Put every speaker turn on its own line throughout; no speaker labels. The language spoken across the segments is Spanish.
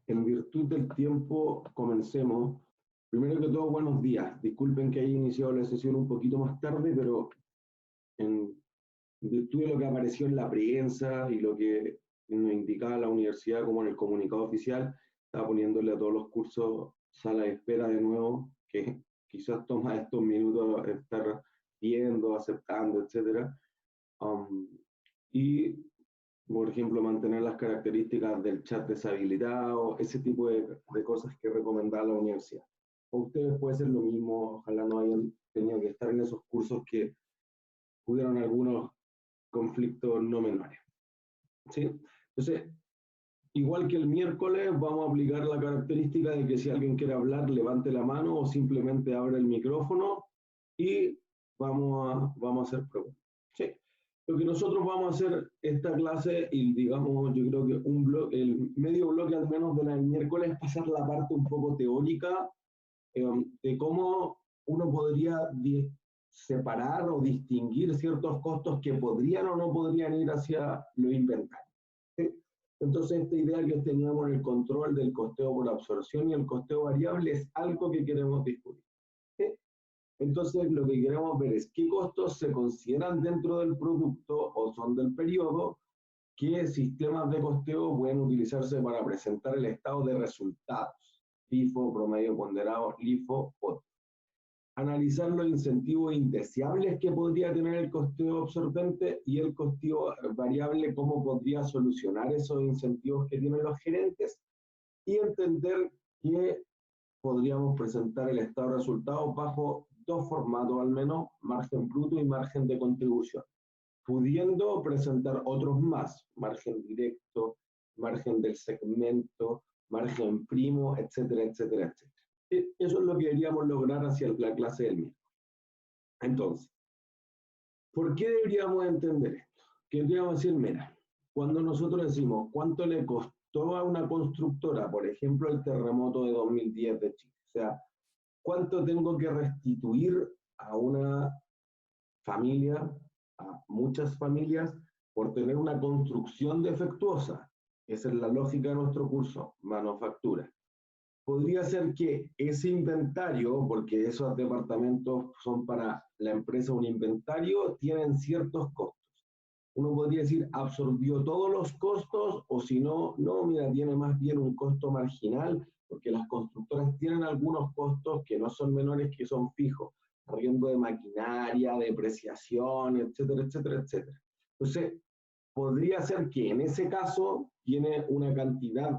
en virtud del tiempo, comencemos. Primero que todo, buenos días. Disculpen que haya iniciado la sesión un poquito más tarde, pero en virtud de lo que apareció en la prensa y lo que nos indicaba la universidad como en el comunicado oficial, estaba poniéndole a todos los cursos sala de espera de nuevo, que quizás toma estos minutos estar viendo, aceptando, etc. Y, por ejemplo, mantener las características del chat deshabilitado, ese tipo de cosas que recomendaba la universidad. O ustedes puede ser lo mismo, ojalá no hayan tenido que estar en esos cursos que hubieron algunos conflictos no menores. ¿Sí? Entonces, igual que el miércoles, vamos a aplicar la característica de que si alguien quiere hablar, levante la mano o simplemente abre el micrófono y vamos a hacer preguntas. ¿Sí? Lo que nosotros vamos a hacer esta clase, y digamos, yo creo que el medio bloque al menos de la del miércoles, es pasar la parte un poco teórica de cómo uno podría separar o distinguir ciertos costos que podrían o no podrían ir hacia los inventarios. ¿Sí? Entonces, esta idea que teníamos en el control del costeo por absorción y el costeo variable es algo que queremos discutir. ¿Sí? Entonces, lo que queremos ver es qué costos se consideran dentro del producto o son del periodo, qué sistemas de costeo pueden utilizarse para presentar el estado de resultados, FIFO, promedio ponderado, LIFO, otro. Analizar los incentivos indeseables que podría tener el costeo absorbente y el costeo variable, cómo podría solucionar esos incentivos que tienen los gerentes, y entender que podríamos presentar el estado de resultados bajo dos formatos al menos, margen bruto y margen de contribución, pudiendo presentar otros más, margen directo, margen del segmento, margen primo, etcétera, etcétera, etcétera. Eso es lo que deberíamos lograr hacia la clase del miércoles. Entonces, ¿por qué deberíamos entender esto? Que deberíamos decir, mira, cuando nosotros decimos cuánto le costó a una constructora, por ejemplo, el terremoto de 2010 de Chile, o sea, cuánto tengo que restituir a una familia, a muchas familias, por tener una construcción defectuosa. Esa es la lógica de nuestro curso, manufactura. Podría ser que ese inventario, porque esos departamentos son para la empresa un inventario, tienen ciertos costos. Uno podría decir, absorbió todos los costos, o si no, no, mira, tiene más bien un costo marginal, porque las constructoras tienen algunos costos que no son menores, que son fijos, arriendo de maquinaria, depreciación, etcétera, etcétera, etcétera. Entonces, podría ser que en ese caso tiene una cantidad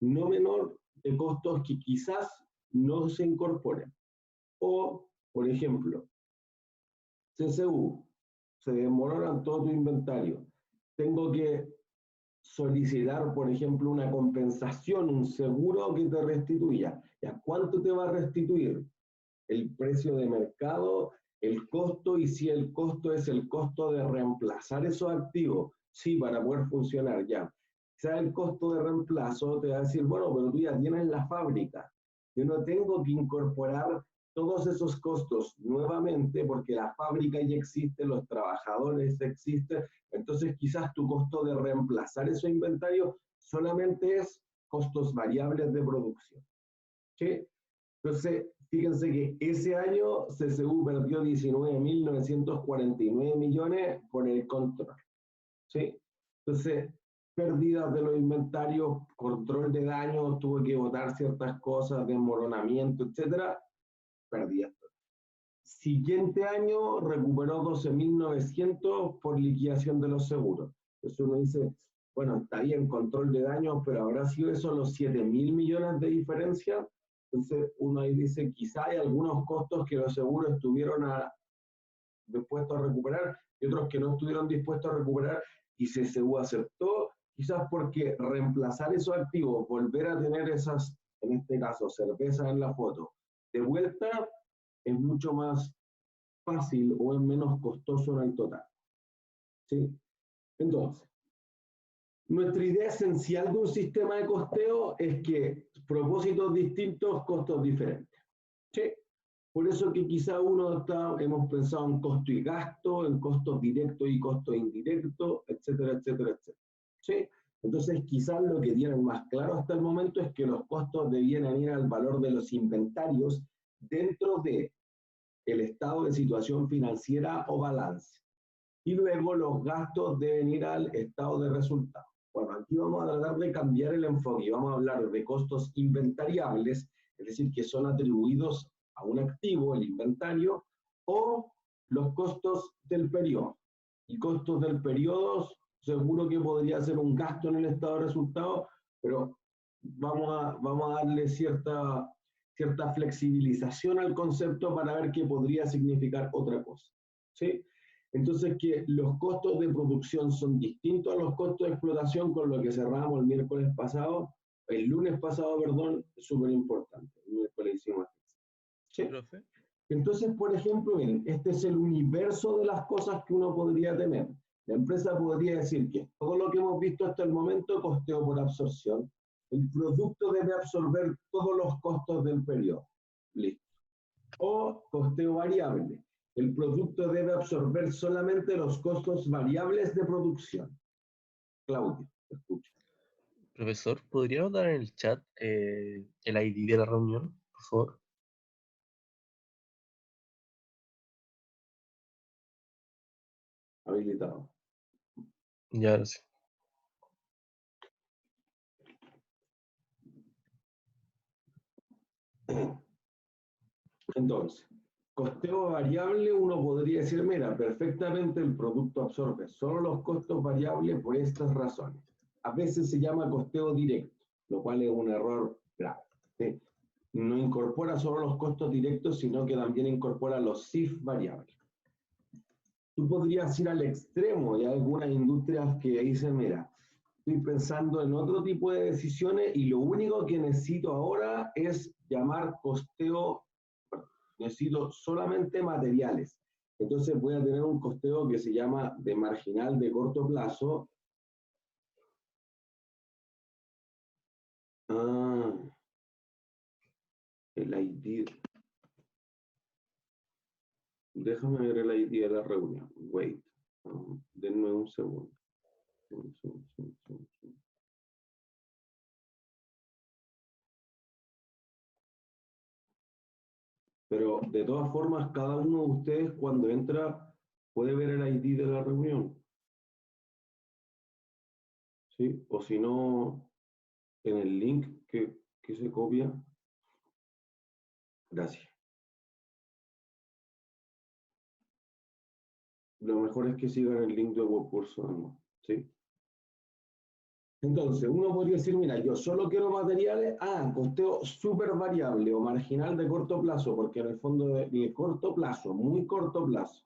no menor de costos que quizás no se incorporen. O, por ejemplo, CCU, se desmoronan todo tu inventario. Tengo que solicitar, por ejemplo, una compensación, un seguro que te restituya. ¿Ya cuánto te va a restituir? El precio de mercado, el costo, y si el costo es el costo de reemplazar esos activos, sí, para poder funcionar ya. Sea el costo de reemplazo, te va a decir, bueno, pero tú ya tienes la fábrica. Yo no tengo que incorporar todos esos costos nuevamente porque la fábrica ya existe, los trabajadores existen, entonces quizás tu costo de reemplazar esos inventarios solamente es costos variables de producción. ¿Sí? Entonces, fíjense que ese año CCU perdió 19.949 millones por el control. ¿Sí? Entonces, pérdidas de los inventarios, control de daños, tuvo que botar ciertas cosas, desmoronamiento, etcétera, pérdidas. Siguiente año recuperó 12.900 por liquidación de los seguros. Entonces uno dice, bueno, está bien, control de daños, pero ¿habrá sido eso los 7.000 millones de diferencia? Entonces uno ahí dice, quizá hay algunos costos que los seguros estuvieron dispuestos a recuperar y otros que no estuvieron dispuestos a recuperar, y CCU aceptó, quizás porque reemplazar esos activos, volver a tener esas, en este caso, cervezas en la foto, de vuelta, es mucho más fácil o es menos costoso en el total. ¿Sí? Entonces, nuestra idea esencial de un sistema de costeo es que propósitos distintos, costos diferentes. ¿Sí? Por eso que quizá hemos pensado en costo y gasto, en costos directos y costos indirectos, etcétera, etcétera, etcétera. ¿Sí? Entonces, quizás lo que tienen más claro hasta el momento es que los costos debieran ir al valor de los inventarios dentro de el estado de situación financiera o balance. Y luego los gastos deben ir al estado de resultados. Bueno, aquí vamos a tratar de cambiar el enfoque y vamos a hablar de costos inventariables, es decir, que son atribuidos a un activo, el inventario, o los costos del periodo. Y costos del periodo, seguro que podría ser un gasto en el estado de resultados, pero vamos a darle cierta flexibilización al concepto para ver qué podría significar otra cosa. ¿Sí? Entonces, que los costos de producción son distintos a los costos de explotación, con lo que cerramos el lunes pasado, perdón, es súper importante. El miércoles hicimos. ¿Sí?
Profe.
Entonces, por ejemplo, miren, este es el universo de las cosas que uno podría tener. La empresa podría decir que todo lo que hemos visto hasta el momento, costeo por absorción, el producto debe absorber todos los costos del periodo. Listo. O costeo variable. El producto debe absorber solamente los costos variables de producción. Claudio, te escucho.
Profesor, ¿podría anotar en el chat el ID de la reunión, por favor?
Habilitado.
Ya, gracias.
Entonces, costeo variable, uno podría decir, mira, perfectamente el producto absorbe solo los costos variables por estas razones. A veces se llama costeo directo, lo cual es un error grave. ¿Sí? No incorpora solo los costos directos, sino que también incorpora los CIF variables. Tú podrías ir al extremo, y hay algunas industrias que dicen, mira, estoy pensando en otro tipo de decisiones y lo único que necesito ahora es llamar costeo, necesito solamente materiales. Entonces voy a tener un costeo que se llama de marginal de corto plazo. El ID. Déjame ver el ID de la reunión. Wait. Denme un segundo. Pero de todas formas, cada uno de ustedes cuando entra puede ver el ID de la reunión. ¿Sí? O si no, en el link que se copia. Gracias. Lo mejor es que sigan el link de WordCurso, ¿sí? Entonces, uno podría decir, mira, yo solo quiero materiales, costeo súper variable o marginal de corto plazo, porque en el fondo de corto plazo, muy corto plazo,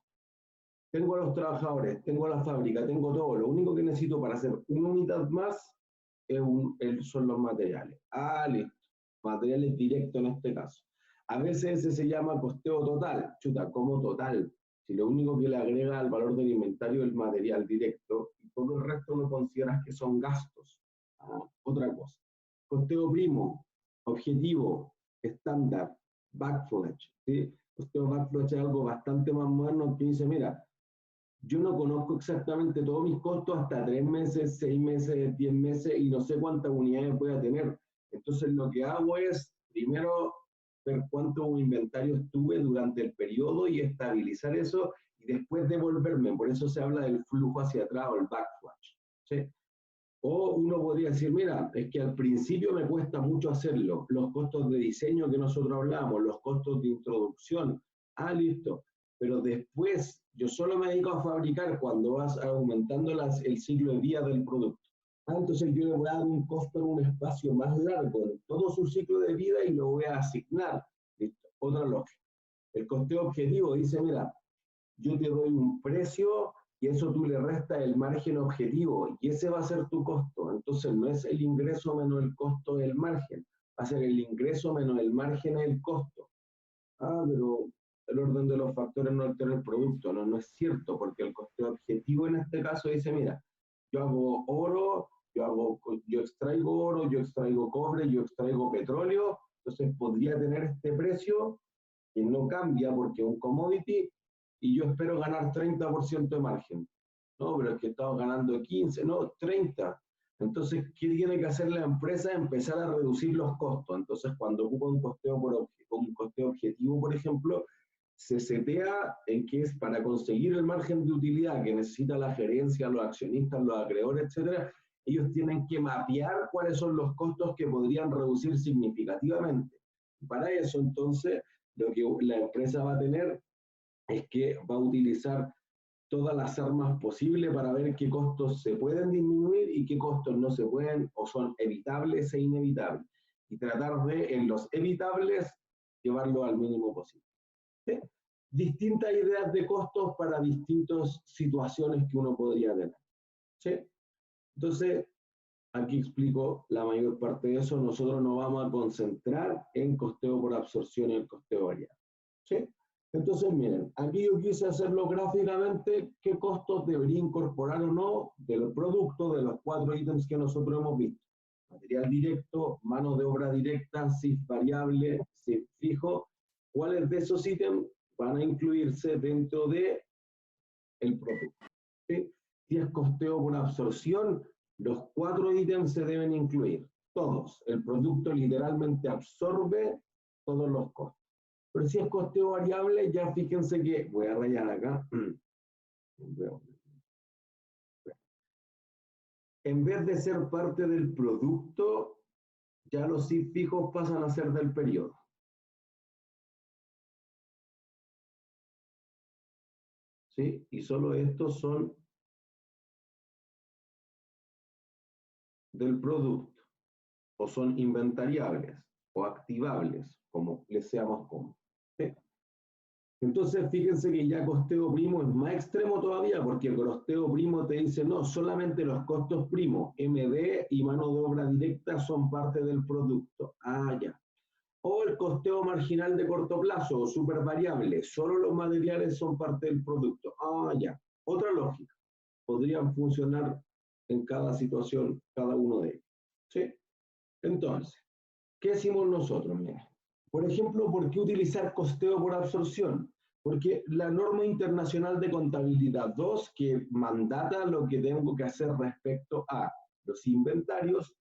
tengo a los trabajadores, tengo la fábrica, tengo todo, lo único que necesito para hacer una unidad más son los materiales. Listo, materiales directos en este caso. A veces ese se llama costeo total, chuta, como total, si lo único que le agrega al valor del inventario es el material directo, y todo el resto lo consideras que son gastos. Otra cosa. Costeo primo, objetivo, estándar, backflash. ¿Sí? Costeo backflash es algo bastante más moderno que dice, mira, yo no conozco exactamente todos mis costos hasta 3 meses, 6 meses, 10 meses y no sé cuántas unidades voy a tener. Entonces lo que hago es, primero, ver cuánto inventario tuve durante el periodo y estabilizar eso y después devolverme. Por eso se habla del flujo hacia atrás o el backflash. ¿Sí? O uno podría decir, mira, es que al principio me cuesta mucho hacerlo. Los costos de diseño que nosotros hablamos, los costos de introducción. Listo. Pero después yo solo me dedico a fabricar cuando vas aumentando el ciclo de vida del producto. Entonces yo le voy a dar un costo en un espacio más largo, en todo su ciclo de vida y lo voy a asignar. ¿Listo? Otra lógica. El costeo objetivo dice, mira, yo te doy un precio y eso tú le restas el margen objetivo y ese va a ser tu costo. Entonces no es el ingreso menos el costo del margen, va a ser el ingreso menos el margen del costo. Pero el orden de los factores no altera el producto. No es cierto, porque el costeo objetivo en este caso dice, mira, yo hago oro, yo extraigo oro, yo extraigo cobre, yo extraigo petróleo, entonces podría tener este precio que no cambia porque es un commodity y yo espero ganar 30% de margen. No, pero es que estamos ganando 15, no, 30. Entonces, ¿qué tiene que hacer la empresa? Empezar a reducir los costos. Entonces, cuando ocupa un costeo objetivo, por ejemplo, se setea en que es para conseguir el margen de utilidad que necesita la gerencia, los accionistas, los acreedores, etcétera. Ellos tienen que mapear cuáles son los costos que podrían reducir significativamente. Para eso, entonces, lo que la empresa va a tener es que va a utilizar todas las armas posibles para ver qué costos se pueden disminuir y qué costos no se pueden o son evitables e inevitables. Y tratar de, en los evitables, llevarlo al mínimo posible. ¿Sí? Distintas ideas de costos para distintas situaciones que uno podría tener. ¿Sí? Entonces, aquí explico la mayor parte de eso. Nosotros nos vamos a concentrar en costeo por absorción y el costeo variable. ¿Sí? Entonces, miren, aquí yo quise hacerlo gráficamente, qué costos debería incorporar o no del producto de los 4 ítems que nosotros hemos visto. Material directo, mano de obra directa, CIF variable, CIF fijo. ¿Cuáles de esos ítems van a incluirse dentro de el producto? ¿Sí? Si es costeo por absorción, los 4 ítems se deben incluir. Todos. El producto literalmente absorbe todos los costos. Pero si es costeo variable, ya fíjense que, voy a rayar acá, en vez de ser parte del producto, ya los CIF fijos pasan a ser del periodo. ¿Sí? Y solo estos son del producto, o son inventariables, o activables, como les seamos cómodos. ¿Sí? Entonces, fíjense que ya costeo primo es más extremo todavía, porque el costeo primo te dice, no, solamente los costos primos, MD y mano de obra directa son parte del producto. Ah, ya. O el costeo marginal de corto plazo, o super variable, solo los materiales son parte del producto. Ah, ya. Otra lógica. Podrían funcionar en cada situación, cada uno de ellos. ¿Sí? Entonces, ¿qué hicimos nosotros? Mira, por ejemplo, ¿por qué utilizar costeo por absorción? Porque la norma internacional de contabilidad 2, que mandata lo que tengo que hacer respecto a los inventarios,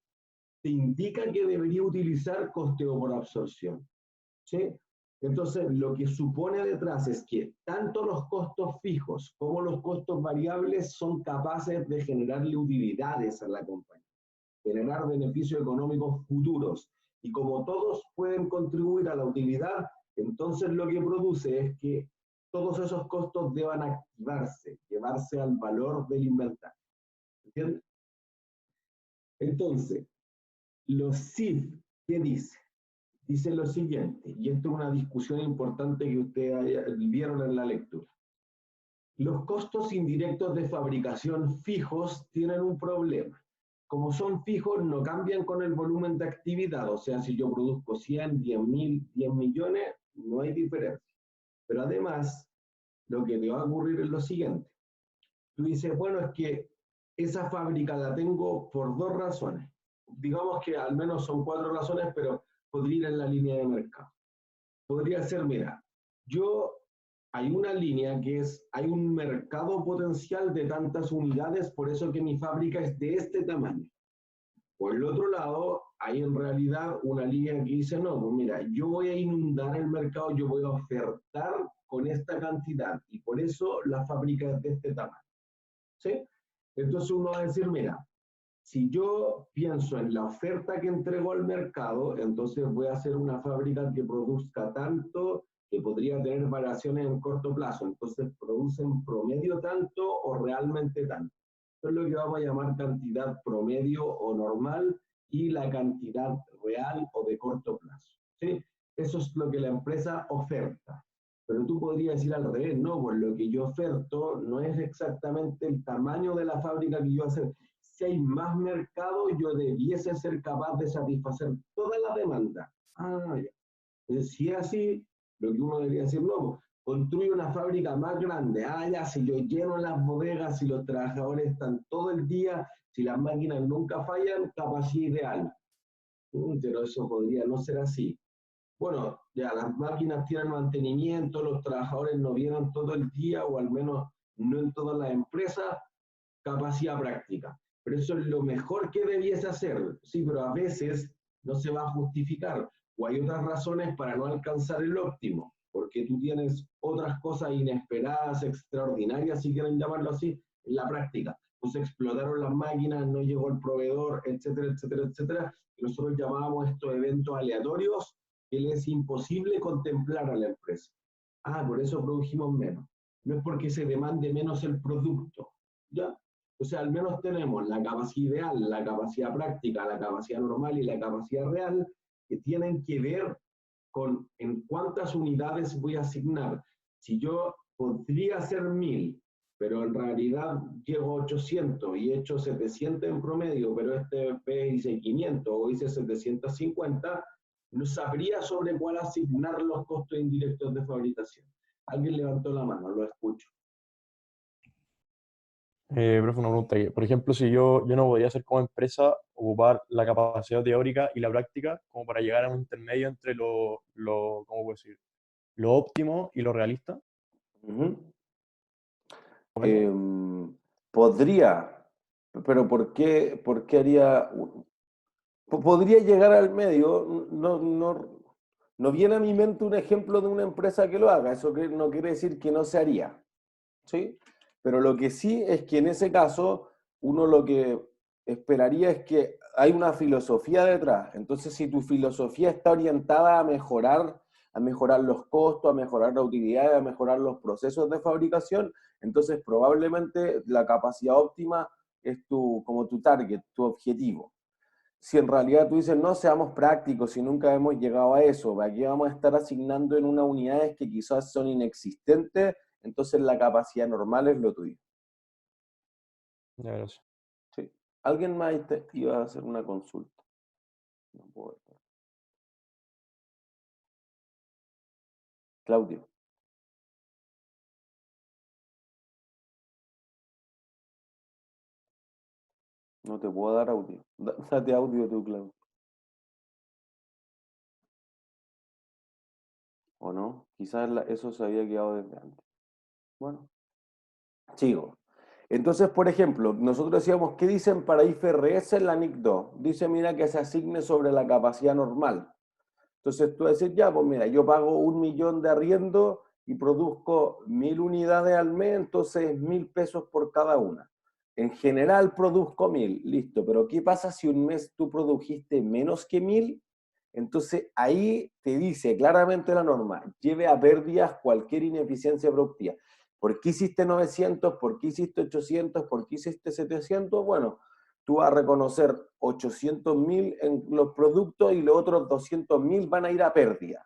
te indica que debería utilizar costeo por absorción. ¿Sí? Entonces, lo que supone detrás es que tanto los costos fijos como los costos variables son capaces de generarle utilidades a la compañía, generar beneficios económicos futuros. Y como todos pueden contribuir a la utilidad, entonces lo que produce es que todos esos costos deban activarse, llevarse al valor del inventario. ¿Entiendes? Entonces, los CIF, ¿qué dice? Dice lo siguiente, y esto es una discusión importante que ustedes vieron en la lectura. Los costos indirectos de fabricación fijos tienen un problema. Como son fijos, no cambian con el volumen de actividad. O sea, si yo produzco 100, 10.000, 10 millones, no hay diferencia. Pero además, lo que te va a ocurrir es lo siguiente. Tú dices, bueno, es que esa fábrica la tengo por 2 razones. Digamos que al menos son 4 razones, pero podría ir en la línea de mercado. Podría ser, mira, hay una línea que es, hay un mercado potencial de tantas unidades, por eso que mi fábrica es de este tamaño. Por el otro lado, hay en realidad una línea que dice, no, pues mira, yo voy a inundar el mercado, yo voy a ofertar con esta cantidad, y por eso la fábrica es de este tamaño. ¿Sí? Entonces uno va a decir, mira, si yo pienso en la oferta que entrego al mercado, entonces voy a hacer una fábrica que produzca tanto, que podría tener variaciones en corto plazo. Entonces, producen promedio tanto o realmente tanto. Eso es lo que vamos a llamar cantidad promedio o normal y la cantidad real o de corto plazo. ¿Sí? Eso es lo que la empresa oferta. Pero tú podrías decir al revés, no, pues lo que yo oferto no es exactamente el tamaño de la fábrica que yo hacer. Si hay más mercado, yo debiese ser capaz de satisfacer toda la demanda. Ah, ya. Entonces, si es así, lo que uno debería decir, no, construye una fábrica más grande. Ah, ya, si yo lleno las bodegas, si los trabajadores están todo el día, si las máquinas nunca fallan, capacidad ideal. Pero eso podría no ser así. Bueno, ya las máquinas tienen mantenimiento, los trabajadores no vienen todo el día, o al menos no en todas las empresas, capacidad práctica. pero eso es lo mejor que debiese hacer. Sí, pero a veces no se va a justificar, o hay otras razones para no alcanzar el óptimo, porque tú tienes otras cosas inesperadas, extraordinarias, si quieren llamarlo así, en la práctica. Pues explotaron las máquinas, no llegó el proveedor, etcétera, etcétera, etcétera. Y nosotros llamábamos estos eventos aleatorios que les es imposible contemplar a la empresa. Ah, por eso produjimos menos. No es porque se demande menos el producto, ¿ya? O sea, al menos tenemos la capacidad ideal, la capacidad práctica, la capacidad normal y la capacidad real, que tienen que ver con en cuántas unidades voy a asignar. Si yo podría hacer 1000, pero en realidad llego a 800 y he hecho 700 en promedio, pero este vez hice 500 o hice 750, no sabría sobre cuál asignar los costos indirectos de fabricación. Alguien levantó la mano, lo escucho.
Profe, una pregunta. Por ejemplo, si yo no podría hacer como empresa ocupar la capacidad teórica y la práctica como para llegar a un intermedio entre ¿cómo puedo decir? Lo óptimo y lo realista.
Podría, pero por qué haría? Podría llegar al medio, no viene a mi mente un ejemplo de una empresa que lo haga, eso no quiere decir que no se haría, ¿sí? Pero lo que sí es que en ese caso uno lo que esperaría es que hay una filosofía detrás. Entonces, si tu filosofía está orientada a mejorar los costos, a mejorar la utilidad, a mejorar los procesos de fabricación, entonces probablemente la capacidad óptima es como tu target, tu objetivo. Si en realidad tú dices, no seamos prácticos, si nunca hemos llegado a eso, aquí vamos a estar asignando en unas unidades que quizás son inexistentes, entonces la capacidad normal es lo tuyo.
Ya, gracias.
Sí. ¿Alguien más iba a hacer una consulta? No puedo ver. Claudio. No te puedo dar audio. Date audio tú, Claudio. ¿O no? Quizás eso se había quedado desde antes. Bueno, sigo. Entonces, por ejemplo, nosotros decíamos, ¿qué dicen para IFRS en la NIC 2? Dice, mira, que se asigne sobre la capacidad normal. Entonces tú decís, ya, pues mira, yo pago 1.000.000 de arriendo y produzco 1.000 unidades al mes, entonces 1.000 pesos por cada una. En general produzco 1.000, listo, pero ¿qué pasa si un mes tú produjiste menos que 1.000? Entonces ahí te dice claramente la norma, lleve a pérdidas cualquier ineficiencia productiva. ¿Por qué hiciste 900? ¿Por qué hiciste 800? ¿Por qué hiciste 700? Bueno, tú vas a reconocer 800.000 en los productos y los otros 200.000 van a ir a pérdida.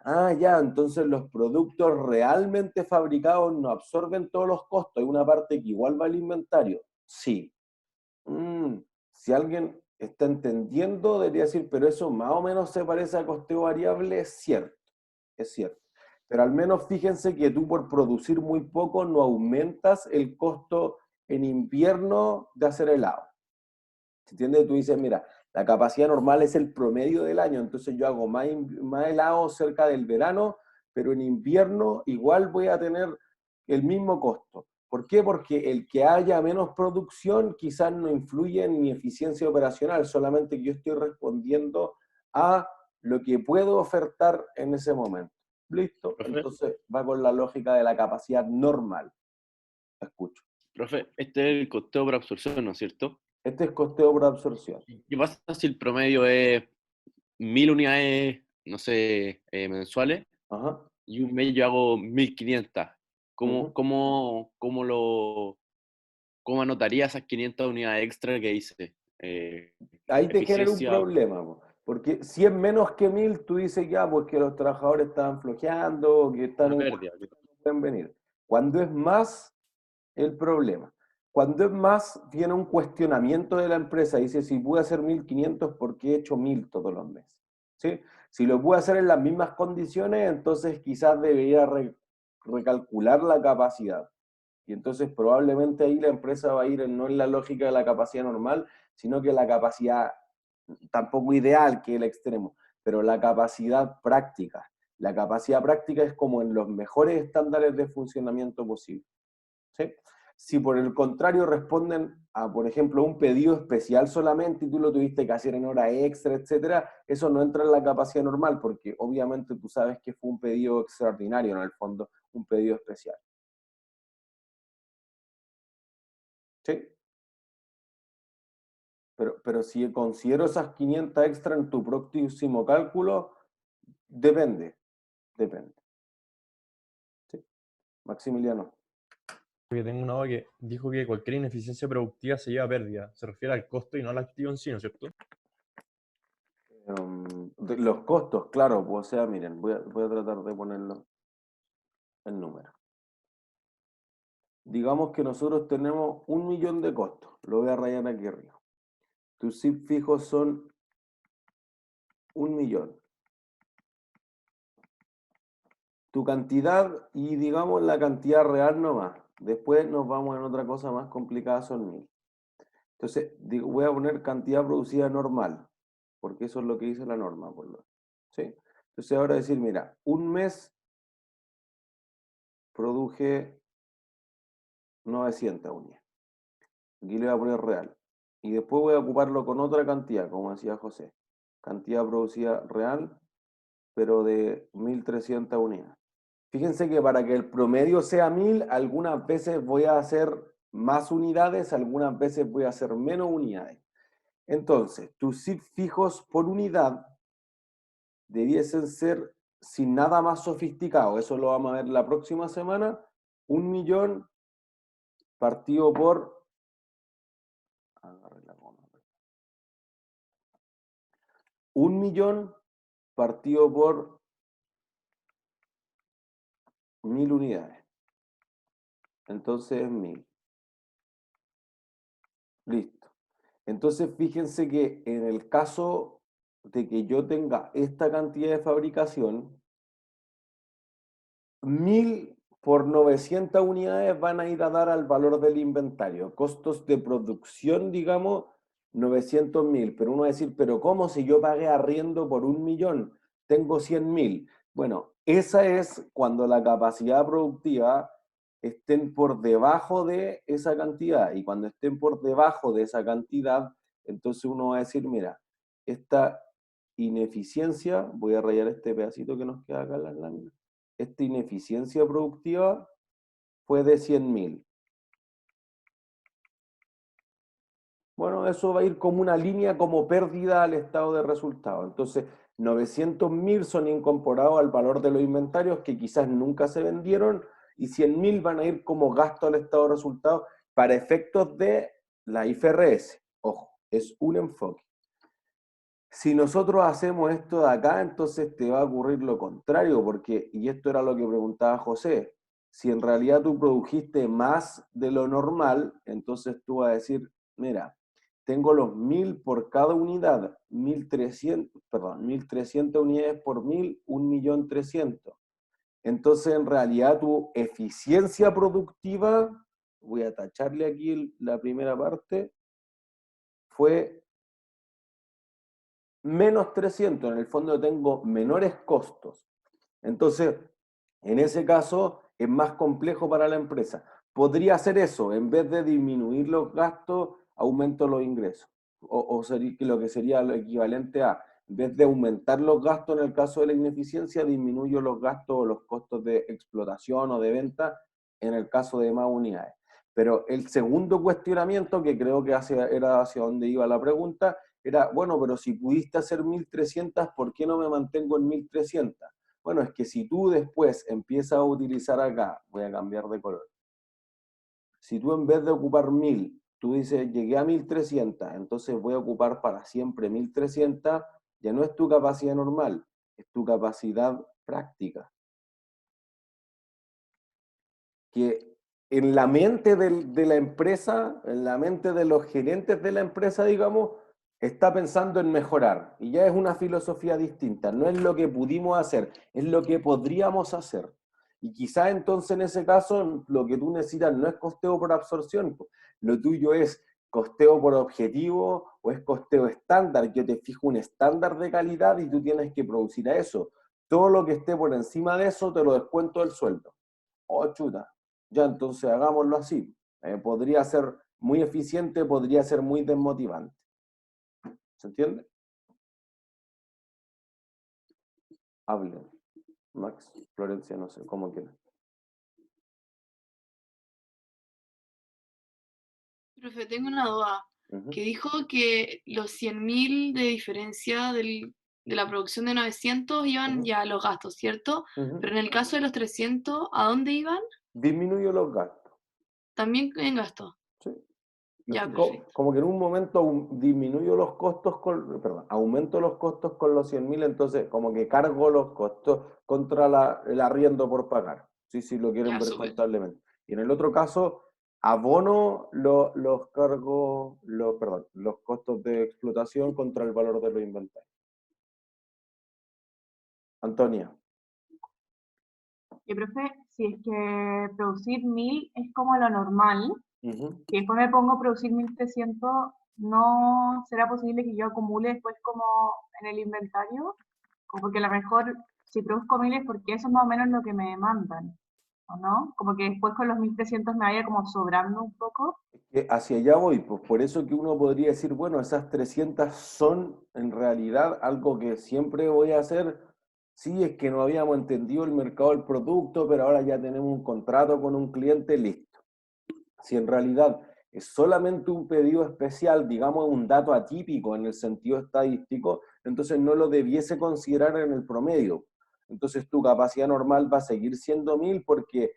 Ah, ya, entonces los productos realmente fabricados no absorben todos los costos. Hay una parte que igual va al inventario. Sí. Si alguien está entendiendo, debería decir, pero eso más o menos se parece a costeo variable. Es cierto, es cierto. Pero al menos fíjense que tú por producir muy poco no aumentas el costo en invierno de hacer helado. ¿Entiendes? Tú dices, mira, la capacidad normal es el promedio del año, entonces yo hago más helado cerca del verano, pero en invierno igual voy a tener el mismo costo. ¿Por qué? Porque el que haya menos producción quizás no influye en mi eficiencia operacional, solamente que yo estoy respondiendo a lo que puedo ofertar en ese momento. ¿Listo?
Profe.
Entonces va con la lógica de la capacidad normal. Escucho.
Profe, este es el costeo por absorción, ¿no es cierto?
Este es costeo por absorción.
¿Qué pasa si el promedio es 1.000 unidades, no sé, mensuales,
Ajá.
y un mes yo hago 1.500? ¿Cómo anotaría esas 500 unidades extra que hice?
Ahí te genera un
Eficiencia.
problema, porque si es menos que 1.000, tú dices ya, pues que los trabajadores están flojeando, que están
Una
en
pérdida.
no pueden venir. Cuando es más, el problema. Cuando es más, viene un cuestionamiento de la empresa. Dice, si pude hacer 1.500, ¿por qué he hecho 1.000 todos los meses? ¿Sí? Si lo pude hacer en las mismas condiciones, entonces quizás debería recalcular la capacidad. Y entonces probablemente ahí la empresa va a ir no en la lógica de la capacidad normal, sino que la capacidad tampoco ideal, que es el extremo, pero la capacidad práctica. La capacidad práctica es como en los mejores estándares de funcionamiento posible. ¿Sí? Si por el contrario responden a, por ejemplo, un pedido especial solamente y tú lo tuviste que hacer en hora extra, etcétera, eso no entra en la capacidad normal, porque obviamente tú sabes que fue un pedido extraordinario en el fondo, un pedido especial. ¿Sí? Pero si considero esas 500 extra en tu próximo cálculo, depende. ¿Sí? Maximiliano.
Porque tengo una duda que dijo que cualquier ineficiencia productiva se lleva a pérdida. Se refiere al costo y no al activo en sí, ¿no es cierto?
Los costos, claro, pues, o sea, miren, voy a tratar de ponerlo en número. Digamos que nosotros tenemos 1 millón de costos, lo voy a rayar aquí arriba. Tus SIP fijos son 1 millón. Tu cantidad y digamos la cantidad real nomás. Después nos vamos en otra cosa más complicada, son 1000. Entonces, voy a poner cantidad producida normal, porque eso es lo que dice la norma. ¿Sí? Entonces ahora decir, mira, un mes produje 900 unidades. Aquí le voy a poner real. Y después voy a ocuparlo con otra cantidad, como decía José. Cantidad producida real, pero de 1300 unidades. Fíjense que para que el promedio sea 1000, algunas veces voy a hacer más unidades, algunas veces voy a hacer menos unidades. Entonces, tus SIP fijos por unidad debiesen ser sin nada más sofisticado. Eso lo vamos a ver la próxima semana. 1 millón partido por... 1 millón partido por 1000 unidades. Entonces es 1000. Listo. Entonces fíjense que en el caso de que yo tenga esta cantidad de fabricación, 1000 por 900 unidades van a ir a dar al valor del inventario. Costos de producción, digamos, 900.000. Pero uno va a decir, pero ¿cómo si yo pagué arriendo por 1 millón? Tengo 100.000. Bueno, esa es cuando la capacidad productiva estén por debajo de esa cantidad. Y cuando estén por debajo de esa cantidad, entonces uno va a decir, mira, esta ineficiencia, voy a rayar este pedacito que nos queda acá en las láminas, esta ineficiencia productiva fue de 100.000. Bueno, eso va a ir como una línea como pérdida al estado de resultado. Entonces, 900.000 son incorporados al valor de los inventarios que quizás nunca se vendieron y 100.000 van a ir como gasto al estado de resultado para efectos de la IFRS. Ojo, es un enfoque. Si nosotros hacemos esto de acá, entonces te va a ocurrir lo contrario, porque, y esto era lo que preguntaba José, si en realidad tú produjiste más de lo normal, entonces tú vas a decir, mira, tengo los 1000 por cada unidad, 1300 unidades por 1000, 1.300.000. Entonces, en realidad, tu eficiencia productiva, voy a tacharle aquí la primera parte, fue menos 300, en el fondo tengo menores costos. Entonces, en ese caso, es más complejo para la empresa. Podría hacer eso, en vez de disminuir los gastos, aumento los ingresos. O sería lo que sería lo equivalente a, en vez de aumentar los gastos en el caso de la ineficiencia, disminuyo los gastos o los costos de explotación o de venta en el caso de más unidades. Pero el segundo cuestionamiento, que creo que era hacia donde iba la pregunta, era, bueno, pero si pudiste hacer 1300, ¿por qué no me mantengo en 1300? Bueno, es que si tú después empiezas a utilizar acá, voy a cambiar de color, si tú en vez de ocupar 1000, tú dices, llegué a 1300, entonces voy a ocupar para siempre 1300, ya no es tu capacidad normal, es tu capacidad práctica. Que en la mente de la empresa, en la mente de los gerentes de la empresa, digamos, está pensando en mejorar. Y ya es una filosofía distinta. No es lo que pudimos hacer, es lo que podríamos hacer. Y quizás entonces en ese caso lo que tú necesitas no es costeo por absorción. Lo tuyo es costeo por objetivo o es costeo estándar. Yo te fijo un estándar de calidad y tú tienes que producir a eso. Todo lo que esté por encima de eso te lo descuento del sueldo. Oh, chuta. Ya, entonces hagámoslo así. Podría ser muy eficiente, podría ser muy desmotivante. ¿Se entiende? Hablen. Max, Florencia, no sé, cómo quieran.
Profe, tengo una duda. Que dijo que los 100.000 de diferencia de la producción de 900 iban ya a los gastos, ¿cierto? Pero en el caso de los 300, ¿a dónde iban?
Disminuyo los gastos.
También en gastos.
Sí.
Ya,
Como,
perfecto.
como que en un momento disminuyo los costos, perdón, aumento los costos con los 100.000, entonces como que cargo los costos contra el arriendo por pagar. Sí, si lo quieren
Ya,
ver
súper.
contablemente. Y en el otro caso, abono los cargos, perdón, los costos de explotación contra el valor de los inventarios. Antonia.
Y profe, si es que producir 1000 es como lo normal,
Ujú.
y después me pongo a producir 1300, ¿no será posible que yo acumule después como en el inventario? Como porque a lo mejor si produzco 1000 es porque eso es más o menos lo que me demandan, ¿o no? Como que después con los 1300 me vaya como sobrando un poco.
Que hacia allá voy, pues por eso que uno podría decir, bueno, esas 300 son en realidad algo que siempre voy a hacer. Sí, es que no habíamos entendido el mercado del producto, pero ahora ya tenemos un contrato con un cliente, listo. Si en realidad es solamente un pedido especial, digamos un dato atípico en el sentido estadístico, entonces no lo debiese considerar en el promedio. Entonces tu capacidad normal va a seguir siendo 1000 porque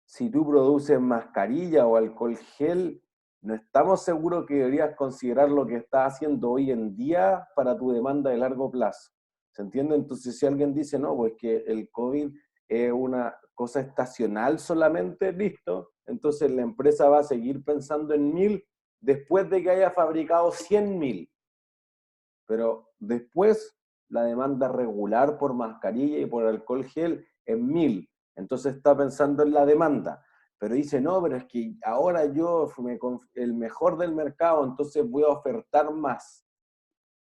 si tú produces mascarilla o alcohol gel, no estamos seguros que deberías considerar lo que estás haciendo hoy en día para tu demanda de largo plazo. ¿Se entiende? Entonces, si alguien dice, no, pues que el COVID es una cosa estacional solamente, listo, entonces la empresa va a seguir pensando en 1000 después de que haya fabricado 100.000. Pero después la demanda regular por mascarilla y por alcohol gel es 1000. Entonces está pensando en la demanda. Pero dice, no, pero es que ahora yo el mejor del mercado, entonces voy a ofertar más.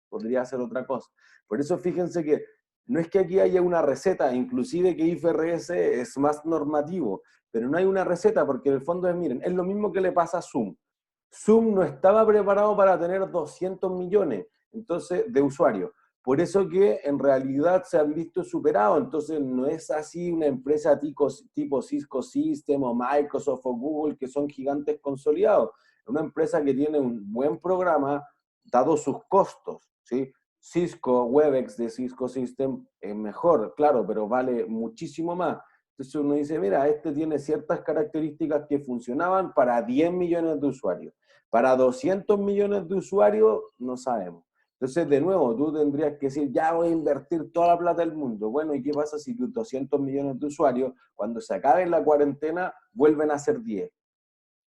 Podría ser otra cosa. Por eso fíjense que no es que aquí haya una receta, inclusive que IFRS es más normativo, pero no hay una receta porque en el fondo es, miren, es lo mismo que le pasa a Zoom. Zoom no estaba preparado para tener 200 millones de usuarios. Por eso que en realidad se han visto superados. Entonces no es así una empresa tipo Cisco System o Microsoft o Google que son gigantes consolidados. Es una empresa que tiene un buen programa dado sus costos, ¿sí? Cisco, Webex de Cisco System es mejor, claro, pero vale muchísimo más. Entonces uno dice, mira, este tiene ciertas características que funcionaban para 10 millones de usuarios. Para 200 millones de usuarios, no sabemos. Entonces, de nuevo, tú tendrías que decir, ya voy a invertir toda la plata del mundo. Bueno, ¿y qué pasa si tus 200 millones de usuarios, cuando se acabe la cuarentena, vuelven a ser 10?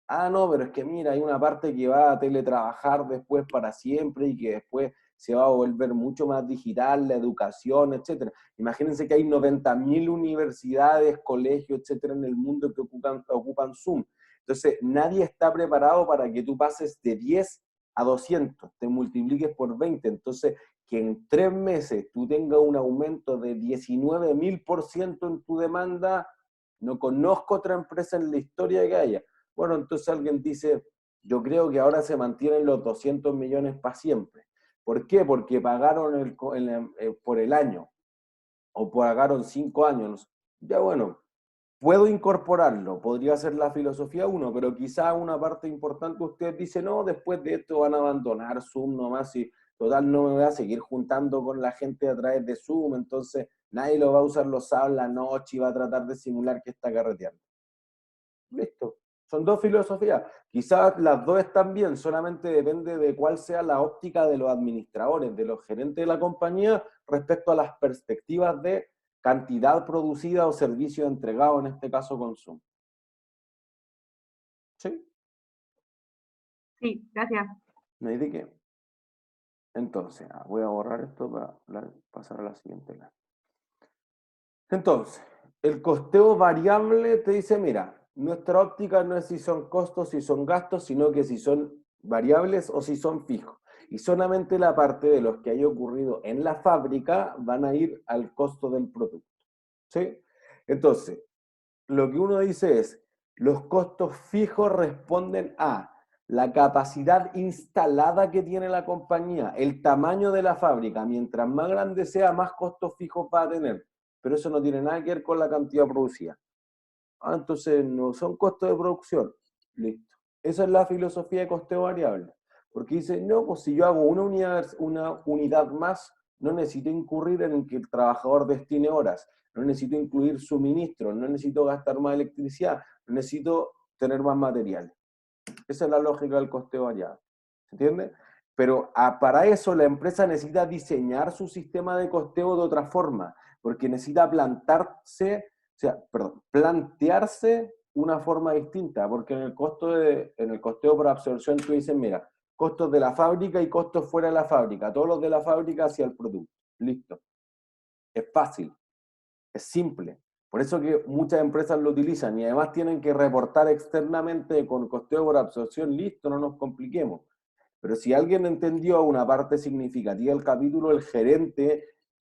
Ah, no, pero es que mira, hay una parte que va a teletrabajar después para siempre y que después se va a volver mucho más digital, la educación, etcétera. Imagínense que hay 90.000 universidades, colegios, etcétera, en el mundo que ocupan Zoom. Entonces, nadie está preparado para que tú pases de 10 a 200, te multipliques por 20. Entonces, que en 3 meses tú tengas un aumento de 19.000% en tu demanda, no conozco otra empresa en la historia que haya. Bueno, entonces alguien dice, yo creo que ahora se mantienen los 200 millones para siempre. ¿Por qué? Porque pagaron por el año, o pagaron 5 años. Ya bueno, puedo incorporarlo, podría ser la filosofía 1, pero quizá una parte importante usted dice, no, después de esto van a abandonar Zoom nomás y total no me voy a seguir juntando con la gente a través de Zoom, entonces nadie lo va a usar los sábados, la noche y va a tratar de simular que está carreteando. Listo. Son dos filosofías. Quizás las dos están bien, solamente depende de cuál sea la óptica de los administradores, de los gerentes de la compañía respecto a las perspectivas de cantidad producida o servicio entregado, en este caso consumo. ¿Sí?
Sí, gracias.
¿Me di qué? Entonces, voy a borrar esto para pasar a la siguiente slide. Entonces, el costeo variable te dice, mira, nuestra óptica no es si son costos, si son gastos, sino que si son variables o si son fijos. Y solamente la parte de los que haya ocurrido en la fábrica van a ir al costo del producto. ¿Sí? Entonces, lo que uno dice es, Los costos fijos responden a la capacidad instalada que tiene la compañía, el tamaño de la fábrica. Mientras más grande sea, más costos fijos va a tener. Pero eso no tiene nada que ver con la cantidad producida. Entonces no son costos de producción. Listo. Esa es la filosofía de costeo variable. Porque dice, no, pues si yo hago una unidad más, no necesito incurrir en que el trabajador destine horas, no necesito incluir suministros, no necesito gastar más electricidad, no necesito tener más materiales. Esa es la lógica del costeo variable. ¿Se entiende? Pero para eso la empresa necesita diseñar su sistema de costeo de otra forma, porque necesita plantearse una forma distinta, porque en el costeo por absorción tú dices, mira, costos de la fábrica y costos fuera de la fábrica, todos los de la fábrica hacia el producto. Listo. Es fácil, es simple. Por eso que muchas empresas lo utilizan y además tienen que reportar externamente con costeo por absorción. Listo, no nos compliquemos. Pero si alguien entendió una parte significativa del capítulo, el gerente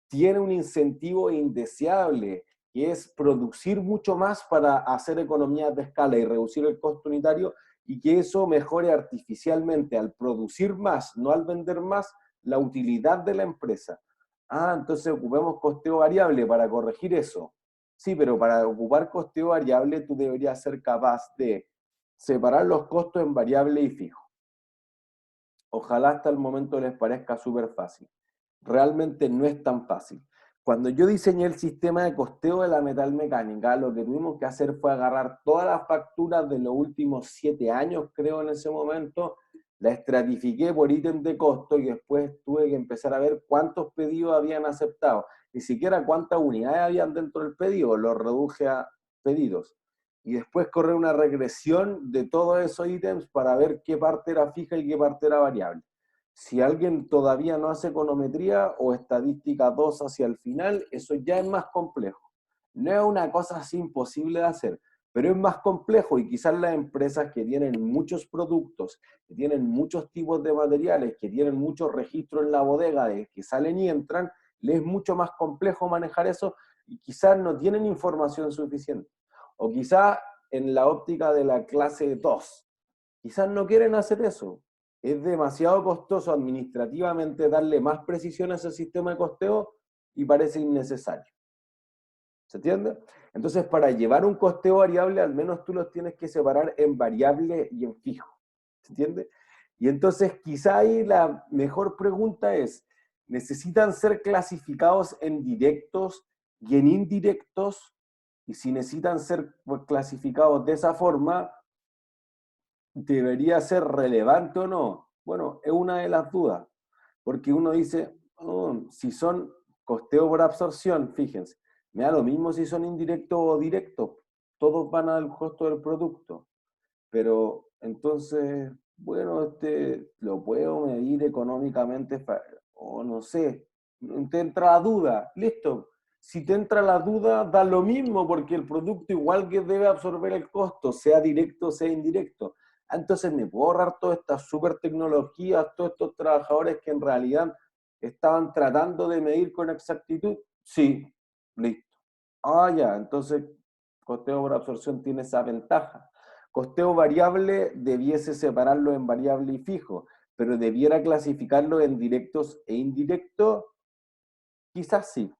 tiene un incentivo indeseable, que es producir mucho más para hacer economías de escala y reducir el costo unitario, y que eso mejore artificialmente al producir más, no al vender más, la utilidad de la empresa. Entonces ocupemos costeo variable para corregir eso. Sí, pero para ocupar costeo variable tú deberías ser capaz de separar los costos en variable y fijo. Ojalá hasta el momento les parezca súper fácil. Realmente no es tan fácil. Cuando yo diseñé el sistema de costeo de la metalmecánica, lo que tuvimos que hacer fue agarrar todas las facturas de los últimos 7 años, creo, en ese momento, la estratifiqué por ítem de costo y después tuve que empezar a ver cuántos pedidos habían aceptado. Ni siquiera cuántas unidades habían dentro del pedido, lo reduje a pedidos. Y después correr una regresión de todos esos ítems para ver qué parte era fija y qué parte era variable. Si alguien todavía no hace econometría o estadística 2 hacia el final, eso ya es más complejo. No es una cosa así imposible de hacer, pero es más complejo y quizás las empresas que tienen muchos productos, que tienen muchos tipos de materiales, que tienen muchos registros en la bodega de que salen y entran, les es mucho más complejo manejar eso y quizás no tienen información suficiente. O quizás en la óptica de la clase 2, quizás no quieren hacer eso. Es demasiado costoso administrativamente darle más precisión a ese sistema de costeo y parece innecesario. ¿Se entiende? Entonces, para llevar un costeo variable, al menos tú los tienes que separar en variable y en fijo. ¿Se entiende? Y entonces, quizá ahí la mejor pregunta es, ¿necesitan ser clasificados en directos y en indirectos? Y si necesitan ser clasificados de esa forma, ¿debería ser relevante o no? Bueno, es una de las dudas, porque uno dice, si son costeo por absorción, fíjense, me da lo mismo si son indirectos o directos, todos van al costo del producto, pero entonces, bueno, lo puedo medir económicamente, o no sé, te entra la duda, listo. Si te entra la duda, da lo mismo, porque el producto igual que debe absorber el costo, sea directo o sea indirecto. Entonces me puedo ahorrar toda esta super tecnología, todos estos trabajadores que en realidad estaban tratando de medir con exactitud. Sí, listo. Ya, entonces costeo por absorción tiene esa ventaja. Costeo variable debiese separarlo en variable y fijo, pero debiera clasificarlo en directos e indirectos. Quizás sí.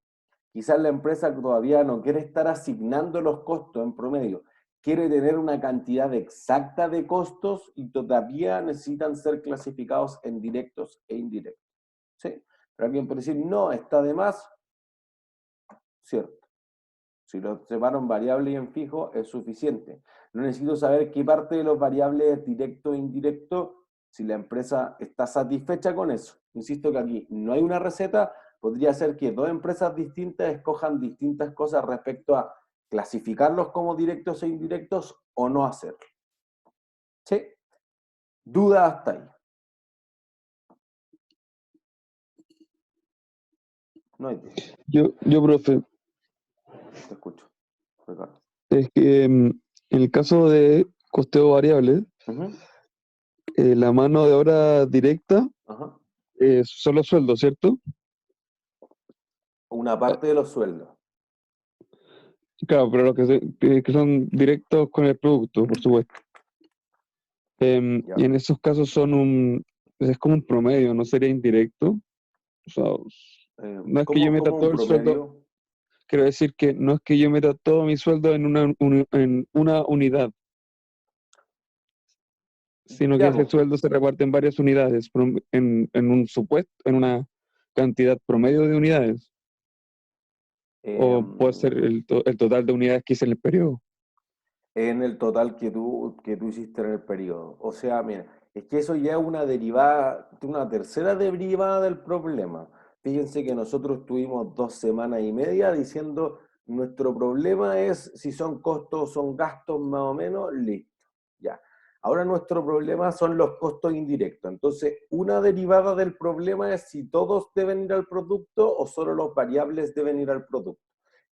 Quizás la empresa todavía no quiere estar asignando los costos en promedio, quiere tener una cantidad exacta de costos y todavía necesitan ser clasificados en directos e indirectos. ¿Sí? Pero alguien puede decir, no, está de más. Cierto. Si lo separo en variable y en fijo, es suficiente. No necesito saber qué parte de los variables es directo e indirecto si la empresa está satisfecha con eso. Insisto que aquí no hay una receta. Podría ser que dos empresas distintas escojan distintas cosas respecto a clasificarlos como directos e indirectos o no hacerlo. ¿Sí? Duda hasta ahí. No hay duda.
Yo, profe,
Te escucho, Ricardo.
es que en el caso de costeo variable, la mano de obra directa son los sueldos, ¿cierto?
Una parte de los sueldos.
Claro, pero los que son directos con el producto, por supuesto.
Ya.
Y en esos casos es como un promedio, no sería indirecto. O sea, no es que yo meta
¿Cómo
todo
un
el sueldo,
promedio?
quiero decir que no es que yo meta todo mi sueldo en una unidad, sino que
Ya,
ese
pues.
sueldo se reparte en varias unidades, en un supuesto, en una cantidad promedio de unidades. O puede ser el total de unidades que hice en el periodo.
En el total que tú hiciste en el periodo. O sea, mira, es que eso ya es una derivada, una tercera derivada del problema. Fíjense que nosotros tuvimos 2 semanas y media diciendo nuestro problema es si son costos o son gastos más o menos, listo. Ya. Ahora nuestro problema son los costos indirectos. Entonces, una derivada del problema es si todos deben ir al producto o solo los variables deben ir al producto.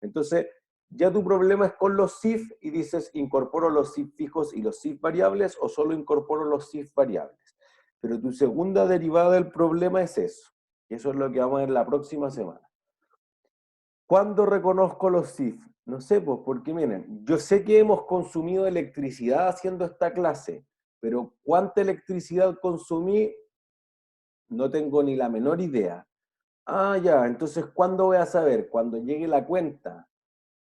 Entonces, ya tu problema es con los SIF y dices, ¿incorporo los SIF fijos y los SIF variables o solo incorporo los SIF variables? Pero tu segunda derivada del problema es eso. Y eso es lo que vamos a ver la próxima semana. ¿Cuándo reconozco los SIF? No sé, pues, porque miren, yo sé que hemos consumido electricidad haciendo esta clase, pero ¿cuánta electricidad consumí? No tengo ni la menor idea. Ah, ya, entonces, ¿cuándo voy a saber? Cuando llegue la cuenta.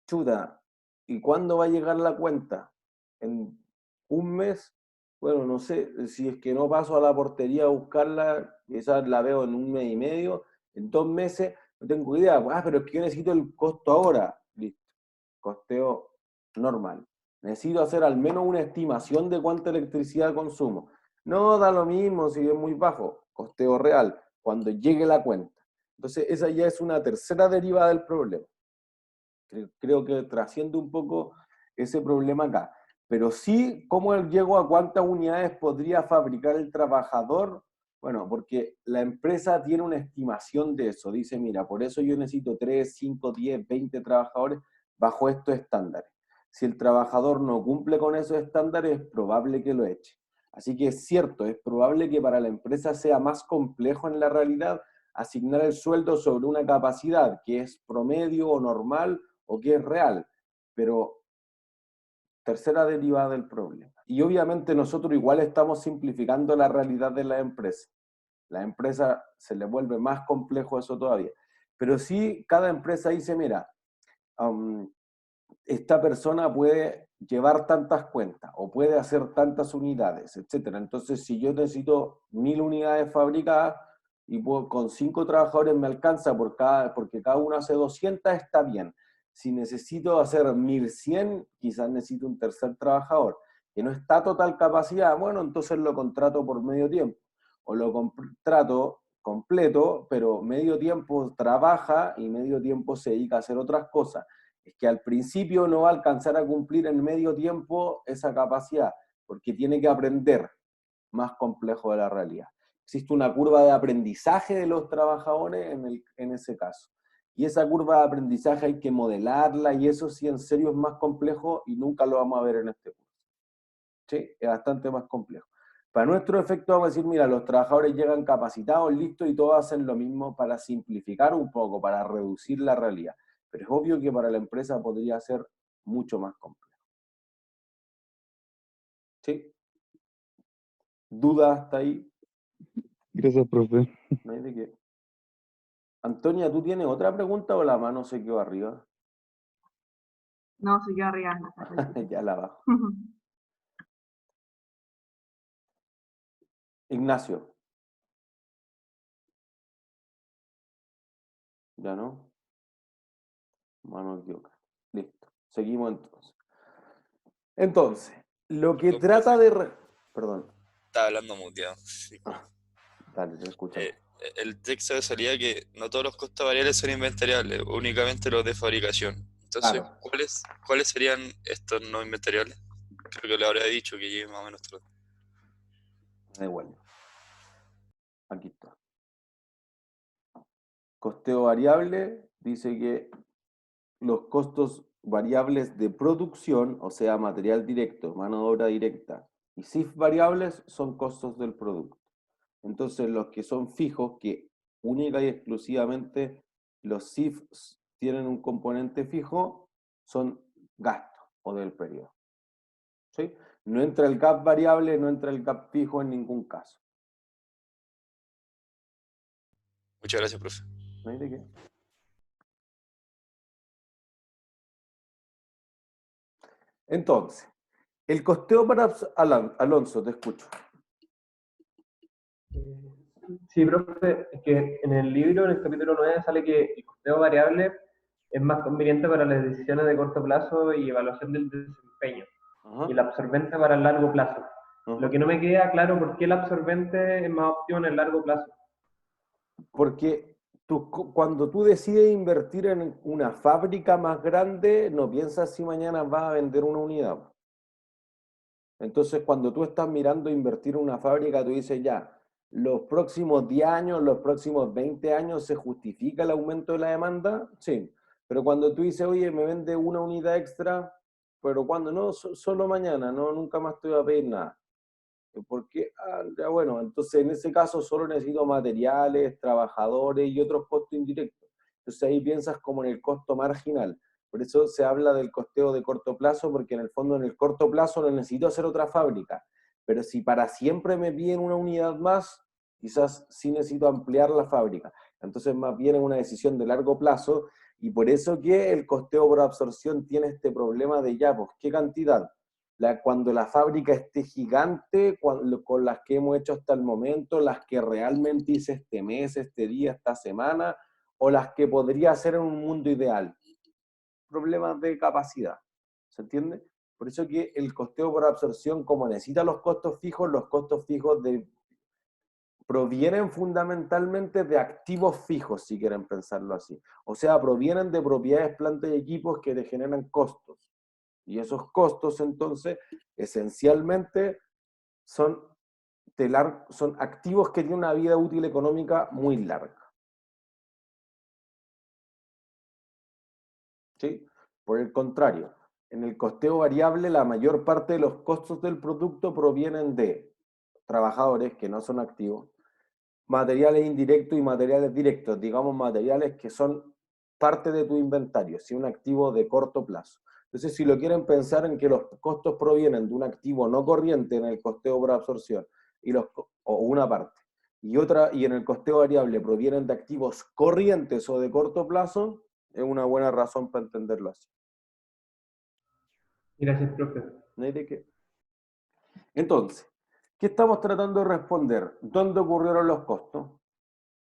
Chuta, ¿y cuándo va a llegar la cuenta? ¿En un mes? Bueno, no sé, si es que no paso a la portería a buscarla, quizás la veo en un mes y medio, en 2 meses, no tengo idea. Ah, pero es que yo necesito el costo ahora. Listo, costeo normal. Necesito hacer al menos una estimación de cuánta electricidad consumo. No da lo mismo si es muy bajo, costeo real, cuando llegue la cuenta. Entonces, esa ya es una tercera derivada del problema. Creo que trasciende un poco ese problema acá. Pero sí, ¿cómo llego a cuántas unidades podría fabricar el trabajador? Bueno, porque la empresa tiene una estimación de eso. Dice, mira, por eso yo necesito 3, 5, 10, 20 trabajadores bajo estos estándares. Si el trabajador no cumple con esos estándares, es probable que lo eche. Así que es cierto, es probable que para la empresa sea más complejo en la realidad asignar el sueldo sobre una capacidad que es promedio o normal o que es real, pero tercera derivada del problema. Y obviamente nosotros igual estamos simplificando la realidad de la empresa. La empresa se le vuelve más complejo eso todavía. Pero sí, cada empresa dice, mira, esta persona puede llevar tantas cuentas o puede hacer tantas unidades, etc. Entonces, si yo necesito 1000 unidades fabricadas y con 5 trabajadores me alcanza porque cada uno hace 200, está bien. Si necesito hacer 1100, quizás necesito un tercer trabajador que no está a total capacidad, bueno, entonces lo contrato por medio tiempo o lo contrato completo, pero medio tiempo trabaja y medio tiempo se dedica a hacer otras cosas. Es que al principio no va a alcanzar a cumplir en medio tiempo esa capacidad, porque tiene que aprender más complejo de la realidad. Existe una curva de aprendizaje de los trabajadores en ese caso. Y esa curva de aprendizaje hay que modelarla, y eso sí en serio es más complejo y nunca lo vamos a ver en este curso. ¿Sí? Es bastante más complejo. Para nuestro efecto vamos a decir, mira, los trabajadores llegan capacitados, listos, y todos hacen lo mismo para simplificar un poco, para reducir la realidad. Pero es obvio que para la empresa podría ser mucho más complejo. ¿Sí? ¿Dudas hasta ahí?
Gracias, profe.
No hay de qué. Antonia, ¿tú tienes otra pregunta o la mano se quedó arriba?
No, se quedó arriba.
Ya la bajo. Ignacio. ¿Ya no? Mano equivocada. Listo. Seguimos entonces. Entonces, lo que
Perdón,
trata
profe,
de... Perdón.
estaba hablando muteado. Sí.
Dale, te escuchamos.
El texto de salida que no todos los costos variables son inventariables, únicamente los de fabricación. Entonces,
Claro.
¿cuáles serían estos no inventariables? Creo que le habría dicho que llegue más o menos todo.
Da igual. Aquí está. Costeo variable dice que los costos variables de producción, o sea, material directo, mano de obra directa, y SIF variables son costos del producto. Entonces, los que son fijos, que única y exclusivamente los SIF tienen un componente fijo, son gasto o del periodo. ¿Sí? No entra el gap variable, no entra el gap fijo en ningún caso.
Muchas gracias, profe.
¿No hay de qué? Entonces, el costeo para... Alonso, te escucho.
Sí, profe, es que en el libro, en el capítulo 9, sale que el costeo variable es más conveniente para las decisiones de corto plazo y evaluación del desempeño, y el absorbente para el largo plazo. Lo que no me queda claro, ¿por qué el absorbente es más óptimo en el largo plazo?
Porque cuando tú decides invertir en una fábrica más grande, no piensas si mañana vas a vender una unidad. Entonces, cuando tú estás mirando invertir en una fábrica, tú dices ya, los próximos 10 años, los próximos 20 años, ¿se justifica el aumento de la demanda? Sí. Pero cuando tú dices, oye, me vende una unidad extra, pero cuando no, solo mañana, no, nunca más te voy a pedir nada. Porque, ya bueno, entonces en ese caso solo necesito materiales, trabajadores y otros costos indirectos. Entonces ahí piensas como en el costo marginal. Por eso se habla del costeo de corto plazo, porque en el fondo en el corto plazo no necesito hacer otra fábrica. Pero si para siempre me piden una unidad más, quizás sí necesito ampliar la fábrica. Entonces más bien es una decisión de largo plazo, y por eso que el costeo por absorción tiene este problema de ya, pues, ¿qué cantidad? Cuando la fábrica esté gigante, con las que hemos hecho hasta el momento, las que realmente hice este mes, este día, esta semana, o las que podría hacer en un mundo ideal. Problemas de capacidad, ¿se entiende? Por eso que el costeo por absorción, como necesita los costos fijos provienen fundamentalmente de activos fijos, si quieren pensarlo así. O sea, provienen de propiedades, plantas y equipos que te generan costos. Y esos costos, entonces, esencialmente son activos que tienen una vida útil económica muy larga. ¿Sí? Por el contrario, en el costeo variable, la mayor parte de los costos del producto provienen de trabajadores que no son activos, materiales indirectos y materiales directos, digamos materiales que son parte de tu inventario, si un activo de corto plazo. Entonces, si lo quieren pensar en que los costos provienen de un activo no corriente en el costeo por absorción, o una parte, y en el costeo variable provienen de activos corrientes o de corto plazo, es una buena razón para entenderlo así.
Gracias, profe.
No hay de qué. Entonces, ¿qué estamos tratando de responder? ¿Dónde ocurrieron los costos?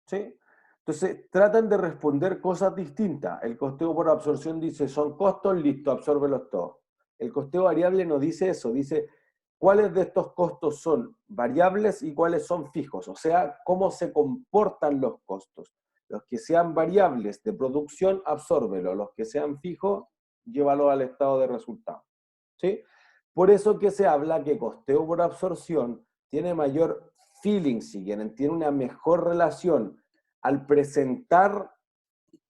¿Sí? Entonces, tratan de responder cosas distintas. El costeo por absorción dice, son costos, listo, absórbelos todos. El costeo variable no dice eso, dice cuáles de estos costos son variables y cuáles son fijos. O sea, cómo se comportan los costos. Los que sean variables de producción, absórbelo. Los que sean fijos, llévalo al estado de resultado. ¿Sí? Por eso que se habla que costeo por absorción tiene mayor feeling, si quieren, tiene una mejor relación al presentar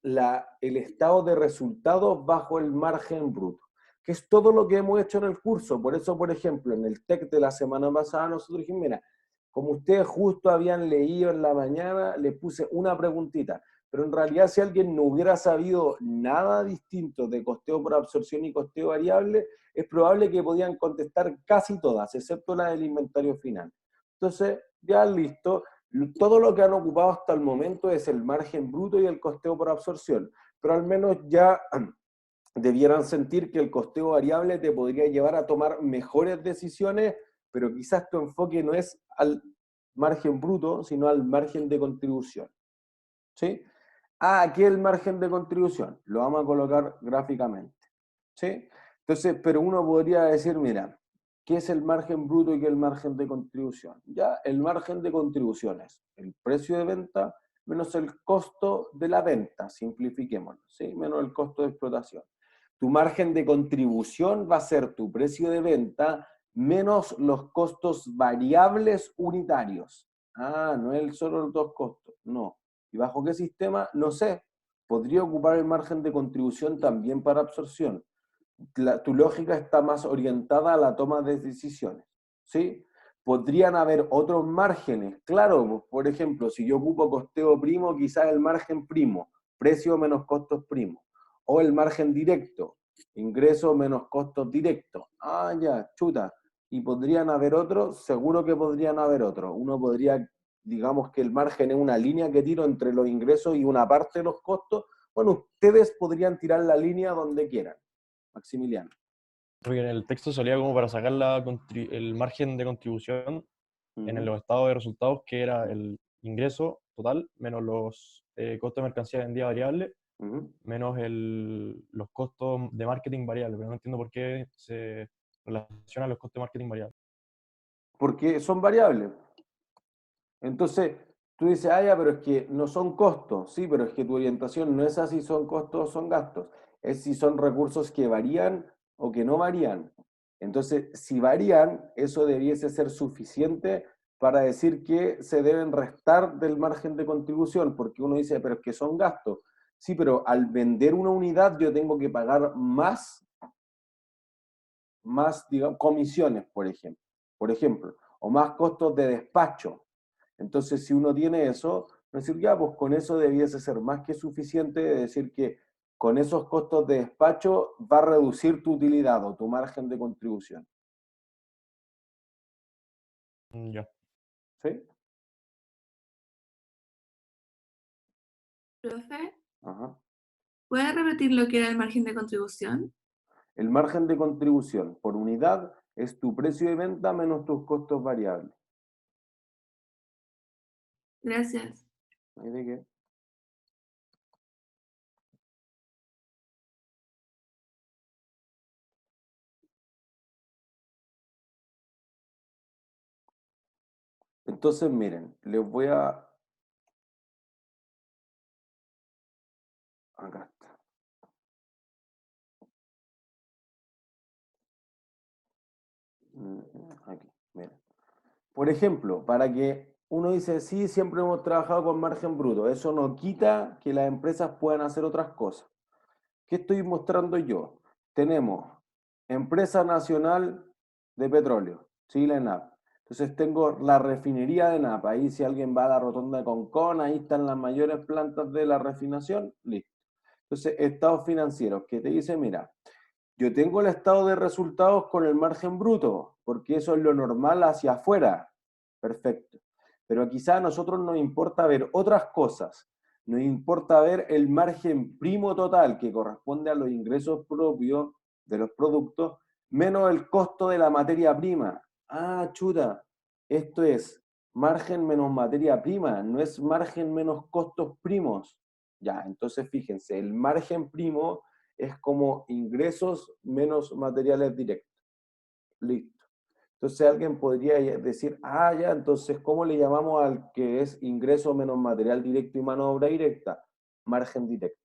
el estado de resultados bajo el margen bruto, que es todo lo que hemos hecho en el curso. Por eso, por ejemplo, en el TEC de la semana pasada, nosotros dijimos, mira, como ustedes justo habían leído en la mañana, les puse una preguntita, pero en realidad si alguien no hubiera sabido nada distinto de costeo por absorción y costeo variable, es probable que podían contestar casi todas, excepto la del inventario final. Entonces, ya listo. Todo lo que han ocupado hasta el momento es el margen bruto y el costeo por absorción, pero al menos ya debieran sentir que el costeo variable te podría llevar a tomar mejores decisiones, pero quizás tu enfoque no es al margen bruto, sino al margen de contribución. ¿Sí? Aquí el margen de contribución, lo vamos a colocar gráficamente. ¿Sí? Entonces, pero uno podría decir, mira, ¿qué es el margen bruto y qué es el margen de contribución? Ya, el margen de contribución es el precio de venta menos el costo de la venta, simplifiquémoslo, ¿sí? Menos el costo de explotación. Tu margen de contribución va a ser tu precio de venta menos los costos variables unitarios. No es solo los dos costos, no. ¿Y bajo qué sistema? No sé. Podría ocupar el margen de contribución también para absorción. Tu lógica está más orientada a la toma de decisiones, ¿sí? Podrían haber otros márgenes, claro, por ejemplo, si yo ocupo costeo primo, quizás el margen primo, precio menos costos primos, o el margen directo, Ingresos menos costos directos. Ah, ya, chuta. ¿Y podrían haber otros? Seguro que podrían haber otros. Uno podría, digamos que el margen es una línea que tiro entre los ingresos y una parte de los costos. Bueno, ustedes podrían tirar la línea donde quieran. Maximiliano.
Porque en el texto salía como para sacar el margen de contribución en los estados de resultados, que era el ingreso total menos los costos de mercancía vendida variable, menos los costos de marketing variable. Pero no entiendo por qué se relacionan los costos de marketing variable.
Porque son variables. Entonces, tú dices, ah, ya, pero es que no son costos. Sí, pero es que tu orientación no es así, son costos o son gastos. Es si son recursos que varían o que no varían. Entonces, si varían, eso debiese ser suficiente para decir que se deben restar del margen de contribución, porque uno dice, pero es que son gastos. Sí, pero al vender una unidad yo tengo que pagar más, digamos, comisiones, por ejemplo, o más costos de despacho. Entonces, si uno tiene eso, decir, ya, pues con eso debiese ser más que suficiente de decir que con esos costos de despacho va a reducir tu utilidad o tu margen de contribución.
Ya.
¿Sí?
Profe,
Ajá.
¿puede repetir lo que era el margen de contribución?
El margen de contribución por unidad es tu precio de venta menos tus costos variables.
Gracias.
¿No hay de qué? Entonces, miren, les voy a... Acá está. Aquí, miren. Por ejemplo, para que uno dice, sí, siempre hemos trabajado con margen bruto, eso no quita que las empresas puedan hacer otras cosas. ¿Qué estoy mostrando yo? Tenemos Empresa Nacional de Petróleo, Chile ENAP. Entonces tengo la refinería de ENAP. Ahí si alguien va a la rotonda de Concón, ahí están las mayores plantas de la refinación, listo. Entonces, estados financieros, que te dice, mira, yo tengo el estado de resultados con el margen bruto, porque eso es lo normal hacia afuera. Perfecto. Pero quizá a nosotros nos importa ver otras cosas. Nos importa ver el margen primo total, que corresponde a los ingresos propios de los productos, menos el costo de la materia prima. Ah, chuta, esto es margen menos materia prima, no es margen menos costos primos. Ya, entonces fíjense, el margen primo es como ingresos menos materiales directos. Listo. Entonces alguien podría decir, ah, ya, entonces, ¿cómo le llamamos al que es ingreso menos material directo y mano de obra directa? Margen directo.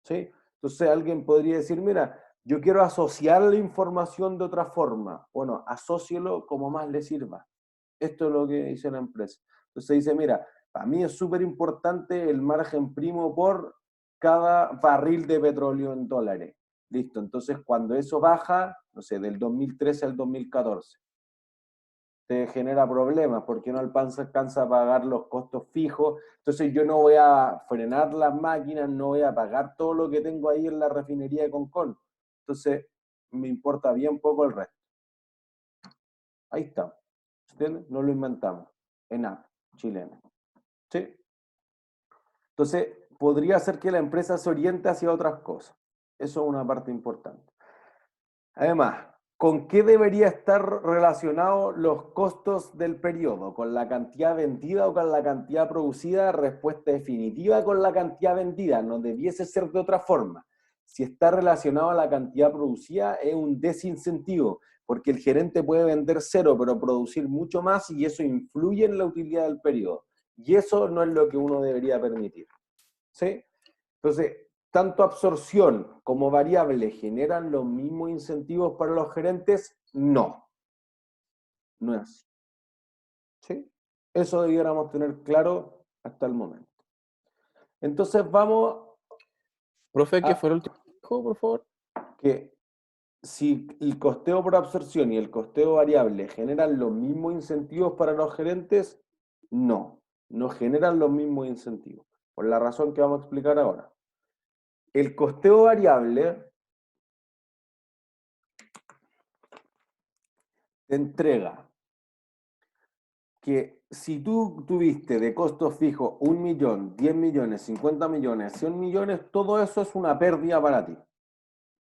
¿Sí? Entonces alguien podría decir, mira, yo quiero asociar la información de otra forma. Bueno, asócielo como más le sirva. Esto es lo que dice la empresa. Entonces dice, mira, para mí es súper importante el margen primo por cada barril de petróleo en dólares. Listo, entonces cuando eso baja, no sé, del 2013 al 2014, te genera problemas porque no alcanza a pagar los costos fijos. Entonces yo no voy a frenar las máquinas, no voy a pagar todo lo que tengo ahí en la refinería de Concón. Entonces me importa bien poco el resto. Ahí está. ¿Entienden? No lo inventamos. ENAP, chilena. ¿Sí? Entonces, podría ser que la empresa se oriente hacia otras cosas. Eso es una parte importante. Además, ¿con qué debería estar relacionados los costos del periodo? ¿Con la cantidad vendida o con la cantidad producida? Respuesta definitiva con la cantidad vendida. No debiese ser de otra forma. Si está relacionado a la cantidad producida, es un desincentivo, porque el gerente puede vender cero, pero producir mucho más, y eso influye en la utilidad del periodo. Y eso no es lo que uno debería permitir. ¿Sí? Entonces, tanto absorción como variable generan los mismos incentivos para los gerentes, no. No es así. ¿Sí? Eso debiéramos tener claro hasta el momento. Entonces vamos...
Profe, ¿qué fue el último que dijo, por favor?
Que si el costeo por absorción y el costeo variable generan los mismos incentivos para los gerentes, no. No generan los mismos incentivos. Por la razón que vamos a explicar ahora. El costeo variable te entrega que si tú tuviste de costos fijos 1 millón, 10 millones, 50 millones, 100 millones, todo eso es una pérdida para ti.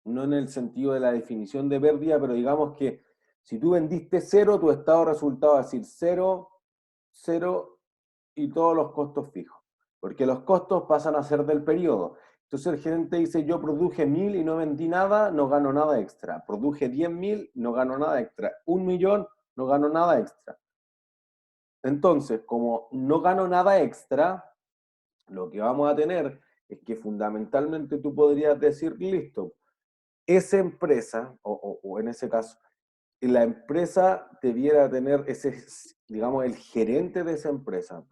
No en el sentido de la definición de pérdida, pero digamos que si tú vendiste 0, tu estado de resultado va a decir 0, 0 y todos los costos fijos. Porque los costos pasan a ser del periodo. Entonces el gerente dice, yo produje 1000 y no vendí nada, no gano nada extra. Produje 10.000, no gano nada extra. 1 millón, no gano nada extra. Entonces, como no gano nada extra, lo que vamos a tener es que fundamentalmente tú podrías decir, listo, esa empresa, o en ese caso, la empresa debiera tener ese, digamos, el gerente de esa empresa,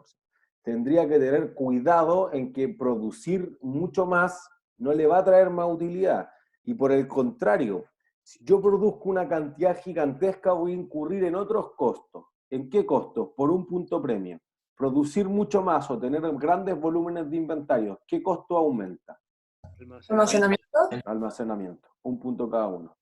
tendría que tener cuidado en que producir mucho más no le va a traer más utilidad. Y por el contrario, si yo produzco una cantidad gigantesca, voy a incurrir en otros costos. ¿En qué costos? Por un punto premio. Producir mucho más o tener grandes volúmenes de inventario, ¿qué costo aumenta?
Almacenamiento.
Almacenamiento, un punto cada uno.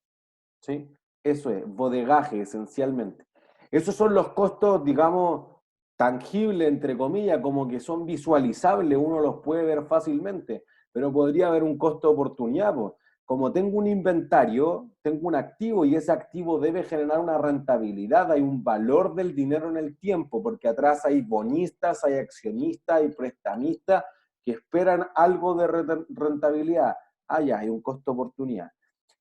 ¿Sí? Eso es, bodegaje esencialmente. Esos son los costos, digamos, tangibles, entre comillas, como que son visualizables, uno los puede ver fácilmente, pero podría haber un costo de oportunidad, pues. Como tengo un inventario, tengo un activo y ese activo debe generar una rentabilidad, hay un valor del dinero en el tiempo, porque atrás hay bonistas, hay accionistas, hay prestamistas que esperan algo de rentabilidad. Ah, ya, hay un costo de oportunidad.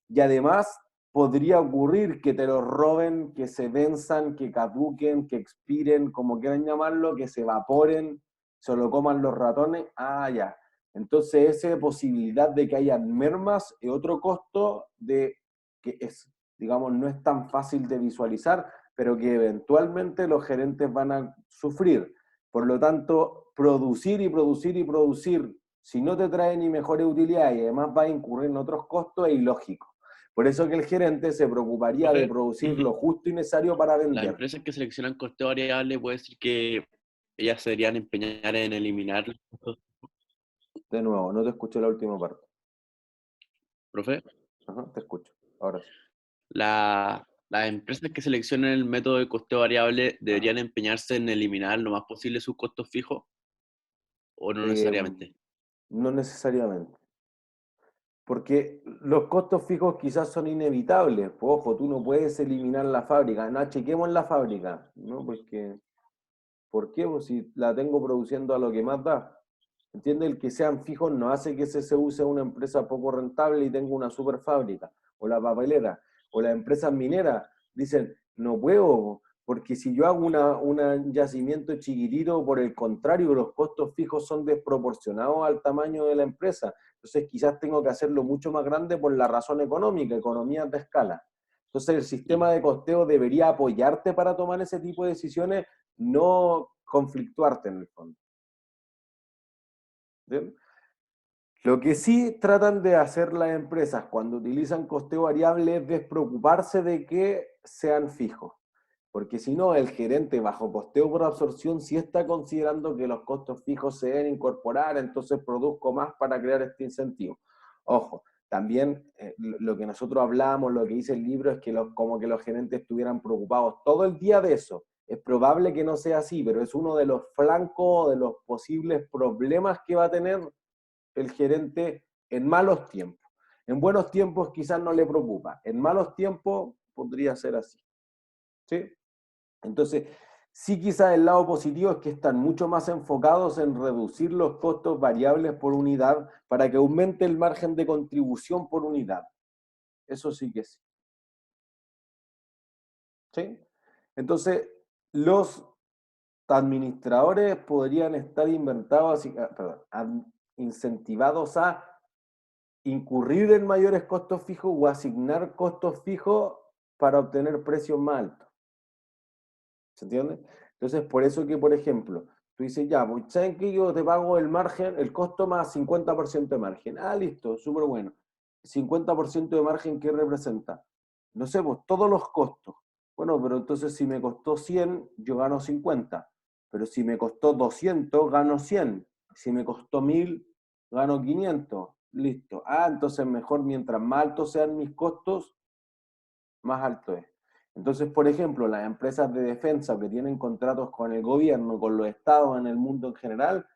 Y además podría ocurrir que te los roben, que se venzan, que caduquen, que expiren, como quieran llamarlo, que se evaporen, se lo coman los ratones. Ah, ya. Entonces, esa posibilidad de que haya mermas es otro costo de que es, digamos, no es tan fácil de visualizar, pero que eventualmente los gerentes van a sufrir. Por lo tanto, producir y producir y producir, si no te trae ni mejores utilidades y además va a incurrir en otros costos, es ilógico. Por eso que el gerente se preocuparía de producir lo justo y necesario para vender.
Las empresas que seleccionan costeo variable puede decir que ellas se deberían empeñar en eliminar los costos.
De nuevo, no te escuché la última parte.
¿Profe?
Ajá, te escucho. Ahora sí.
Las empresas que seleccionan el método de costeo variable deberían empeñarse en eliminar lo más posible sus costos fijos, ¿o no necesariamente?
No necesariamente. Porque los costos fijos quizás son inevitables. Pues, ojo, tú no puedes eliminar la fábrica. No, chequemos la fábrica. ¿No? Porque, ¿por qué? Pues si la tengo produciendo a lo que más da. ¿Entiendes? El que sean fijos no hace que se use una empresa poco rentable y tenga una super fábrica. O la papelera. O las empresas mineras dicen, no puedo, porque si yo hago un yacimiento chiquitito, por el contrario, los costos fijos son desproporcionados al tamaño de la empresa. Entonces quizás tengo que hacerlo mucho más grande por la razón económica, economías de escala. Entonces el sistema de costeo debería apoyarte para tomar ese tipo de decisiones, no conflictuarte en el fondo. ¿Bien? Lo que sí tratan de hacer las empresas cuando utilizan costeo variable es despreocuparse de que sean fijos. Porque si no, el gerente bajo costeo por absorción sí está considerando que los costos fijos se deben incorporar, entonces produzco más para crear este incentivo. Ojo, también lo que nosotros hablamos, lo que dice el libro, es que como que los gerentes estuvieran preocupados todo el día de eso. Es probable que no sea así, pero es uno de los flancos, de los posibles problemas que va a tener el gerente en malos tiempos. En buenos tiempos quizás no le preocupa, en malos tiempos podría ser así. ¿Sí? Entonces, sí quizás el lado positivo es que están mucho más enfocados en reducir los costos variables por unidad para que aumente el margen de contribución por unidad. Eso sí que sí. ¿Sí? Entonces, los administradores podrían estar incentivados a incurrir en mayores costos fijos o asignar costos fijos para obtener precios más altos. ¿Se entiende? Entonces, por eso que, por ejemplo, tú dices, ya, pues, ¿saben qué? Yo te pago el margen, el costo más 50% de margen. Ah, listo, súper bueno. 50% de margen, ¿qué representa? No sé, pues todos los costos. Bueno, pero entonces si me costó 100, yo gano 50. Pero si me costó 200, gano 100. Si me costó 1000, gano 500. Listo. Ah, entonces mejor mientras más altos sean mis costos, más alto es. Entonces, por ejemplo, las empresas de defensa que tienen contratos con el gobierno, con los estados en el mundo en general,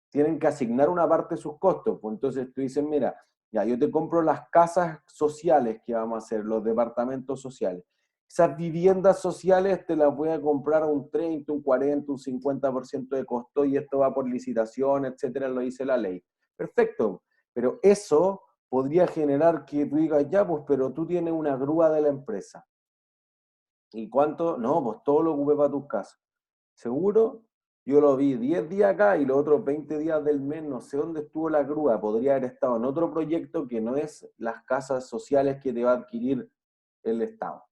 tienen que asignar una parte de sus costos. Pues entonces tú dices, mira, ya yo te compro las casas sociales que vamos a hacer, los departamentos sociales. Esas viviendas sociales te las voy a comprar a un 30, un 40, un 50% de costo y esto va por licitación, etcétera, lo dice la ley. Perfecto, pero eso podría generar que tú digas, ya, pues, pero tú tienes una grúa de la empresa. ¿Y cuánto? No, pues todo lo ocupé para tus casas. ¿Seguro? Yo lo vi 10 días acá y los otros 20 días del mes, no sé dónde estuvo la grúa, podría haber estado en otro proyecto que no es las casas sociales que te va a adquirir el Estado.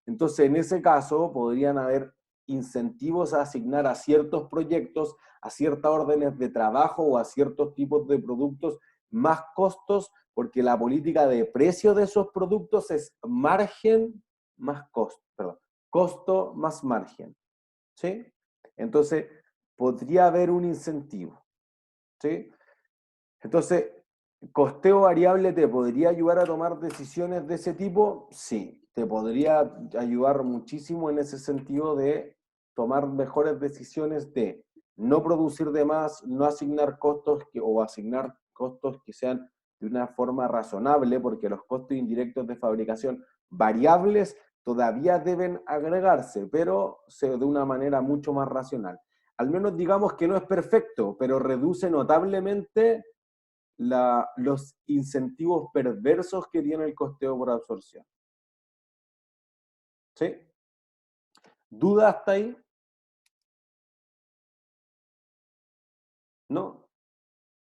Entonces, en ese caso, podrían haber incentivos a asignar a ciertos proyectos, a ciertas órdenes de trabajo o a ciertos tipos de productos más costos, porque la política de precio de esos productos es margen más costo, perdón, costo más margen, ¿sí? Entonces, podría haber un incentivo, ¿sí? Entonces, ¿costeo variable te podría ayudar a tomar decisiones de ese tipo? Sí, te podría ayudar muchísimo en ese sentido de tomar mejores decisiones de no producir de más, no asignar costos o asignar costos que sean de una forma razonable, porque los costos indirectos de fabricación variables todavía deben agregarse, pero de una manera mucho más racional. Al menos digamos que no es perfecto, pero reduce notablemente los incentivos perversos que tiene el costeo por absorción. ¿Sí? ¿Duda hasta ahí? ¿No?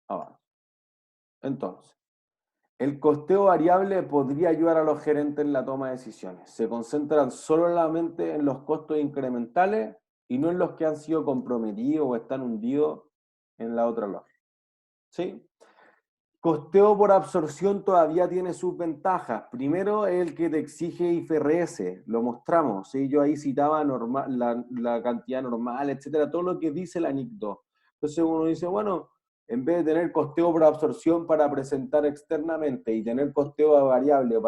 Avanza. Entonces, el costeo variable podría ayudar a los gerentes en la toma de decisiones. Se concentran solamente en los costos incrementales y no en los que han sido comprometidos o están hundidos en la otra lógica. ¿Sí? Costeo por absorción todavía tiene sus ventajas. Primero, el que te exige IFRS, lo mostramos, ¿sí? Yo ahí citaba la cantidad normal, etcétera, todo lo que dice la NIC 2. Entonces uno dice, bueno, en vez de tener costeo por absorción para presentar externamente y tener costeo variable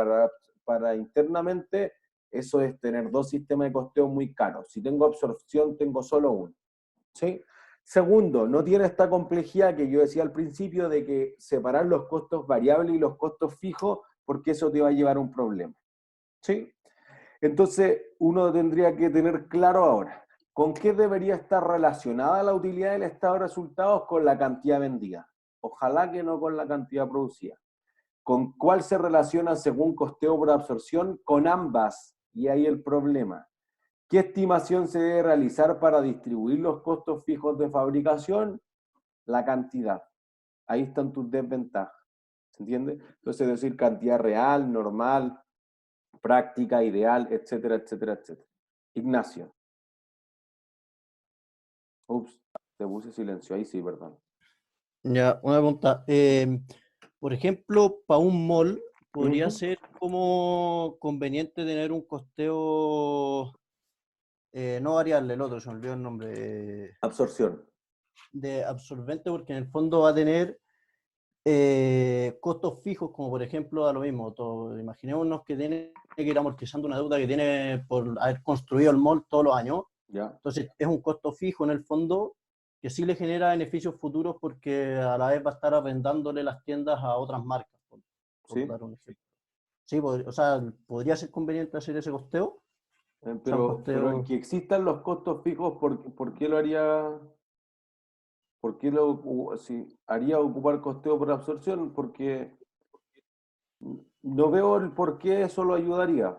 para internamente, eso es tener dos sistemas de costeo muy caros. Si tengo absorción, tengo solo uno, ¿sí? Segundo, no tiene esta complejidad que yo decía al principio de que separar los costos variables y los costos fijos, porque eso te va a llevar a un problema, ¿sí? Entonces, uno tendría que tener claro ahora, ¿con qué debería estar relacionada la utilidad del estado de resultados? Con la cantidad vendida. Ojalá que no con la cantidad producida. ¿Con cuál se relaciona según costeo por absorción? Con ambas, y ahí el problema. ¿Qué estimación se debe realizar para distribuir los costos fijos de fabricación? La cantidad. Ahí están tus desventajas. ¿Se entiende? Entonces, es decir, cantidad real, normal, práctica, ideal, etcétera, etcétera, etcétera. Ignacio. Ups, te puse silencio. Ahí sí, perdón.
Ya, una pregunta. Por ejemplo, para un mall, ¿podría ser como conveniente tener un costeo no variable, el otro, se me olvidó el nombre?
Absorción.
De absorbente, porque en el fondo va a tener costos fijos, como por ejemplo, a lo mismo. Imaginémonos que tiene que ir amortizando una deuda que tiene por haber construido el mall todos los años.
Ya.
Entonces, es un costo fijo en el fondo que sí le genera beneficios futuros porque a la vez va a estar arrendándole las tiendas a otras marcas. Por
¿Sí?
dar un ejemplo. Sí, o sea, ¿podría ser conveniente hacer ese costeo?
Pero que existan los costos fijos, ¿por qué lo haría? ¿Por qué haría ocupar costeo por absorción? Porque no veo el por qué eso lo ayudaría.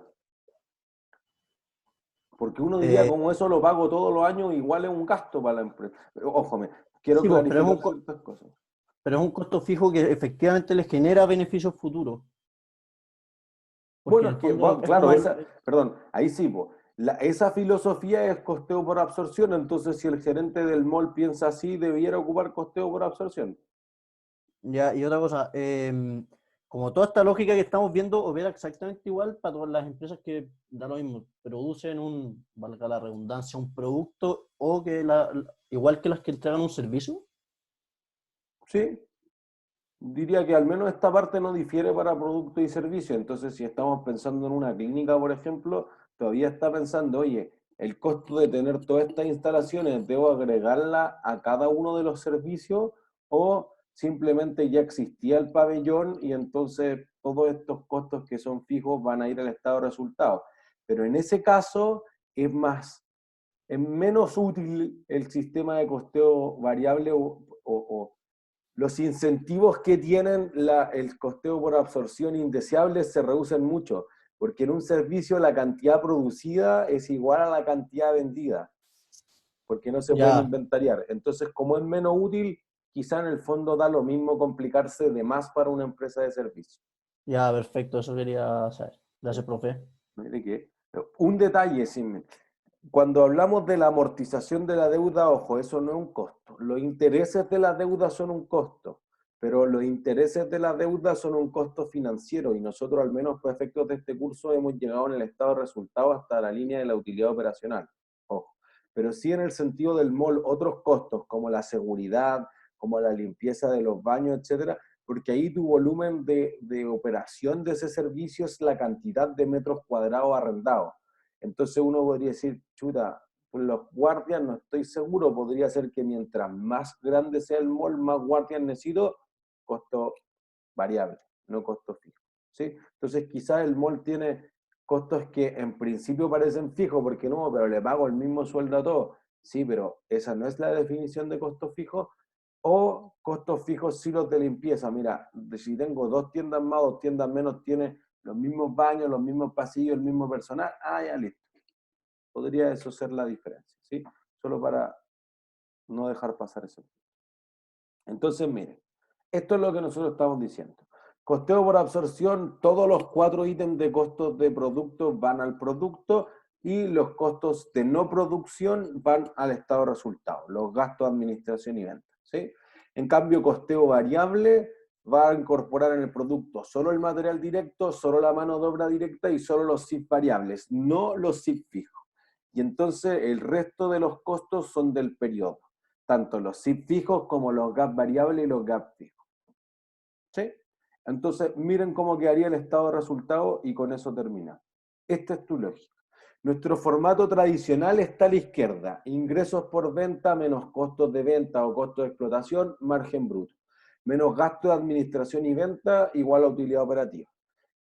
Porque uno diría, como eso lo pago todos los años, igual es un gasto para la empresa. Ojo, quiero
sí,
clarificar ciertas cosas.
Pero es un costo fijo que efectivamente les genera beneficios futuros.
Bueno, claro, perdón, ahí sí, esa filosofía es costeo por absorción, entonces si el gerente del mall piensa así, debiera ocupar costeo por absorción.
Ya, y otra cosa, como toda esta lógica que estamos viendo opera exactamente igual para todas las empresas que, da lo mismo, producen valga la redundancia, un producto o que igual que las que entregan un servicio.
Sí, diría que al menos esta parte no difiere para producto y servicio. Entonces, si estamos pensando en una clínica, por ejemplo, todavía está pensando, oye, el costo de tener todas estas instalaciones, ¿debo agregarla a cada uno de los servicios o simplemente ya existía el pabellón y entonces todos estos costos que son fijos van a ir al estado de resultados? Pero en ese caso es menos útil el sistema de costeo variable o los incentivos que tienen el costeo por absorción indeseable se reducen mucho, porque en un servicio la cantidad producida es igual a la cantidad vendida, porque no se pueden inventariar. Entonces, como es menos útil, quizá en el fondo da lo mismo complicarse de más para una empresa de servicio.
Ya, perfecto, eso quería saber. Gracias, profe.
Mire que, un detalle, cuando hablamos de la amortización de la deuda, ojo, eso no es un costo. Los intereses de la deuda son un costo, pero los intereses de la deuda son un costo financiero y nosotros, al menos por efectos de este curso, hemos llegado en el estado de resultados hasta la línea de la utilidad operacional. Ojo. Pero sí en el sentido del MOL, otros costos como la seguridad, como la limpieza de los baños, etcétera, porque ahí tu volumen de operación de ese servicio es la cantidad de metros cuadrados arrendados. Entonces uno podría decir, chuta, por los guardias no estoy seguro, podría ser que mientras más grande sea el mall, más guardias necesito, costo variable, no costo fijo. ¿Sí? Entonces quizás el mall tiene costos que en principio parecen fijos, porque no, pero le pago el mismo sueldo a todos. Sí, pero esa no es la definición de costo fijo. O costos fijos sí los de limpieza. Mira, si tengo 2 tiendas más, 2 tiendas menos, tiene los mismos baños, los mismos pasillos, el mismo personal, ya listo. Podría eso ser la diferencia, ¿sí? Solo para no dejar pasar eso. Entonces, mire, esto es lo que nosotros estamos diciendo. Costeo por absorción, todos los 4 ítems de costos de producto van al producto y los costos de no producción van al estado de resultados, los gastos de administración y venta, ¿sí? En cambio, costeo variable va a incorporar en el producto solo el material directo, solo la mano de obra directa y solo los SIF variables, no los SIF fijos. Y entonces el resto de los costos son del periodo, tanto los SIF fijos como los GAP variables y los GAP fijos. ¿Sí? Entonces miren cómo quedaría el estado de resultado y con eso termina. Esta es tu lógica. Nuestro formato tradicional está a la izquierda, ingresos por venta menos costos de venta o costos de explotación, margen bruto, menos gasto de administración y venta igual a utilidad operativa.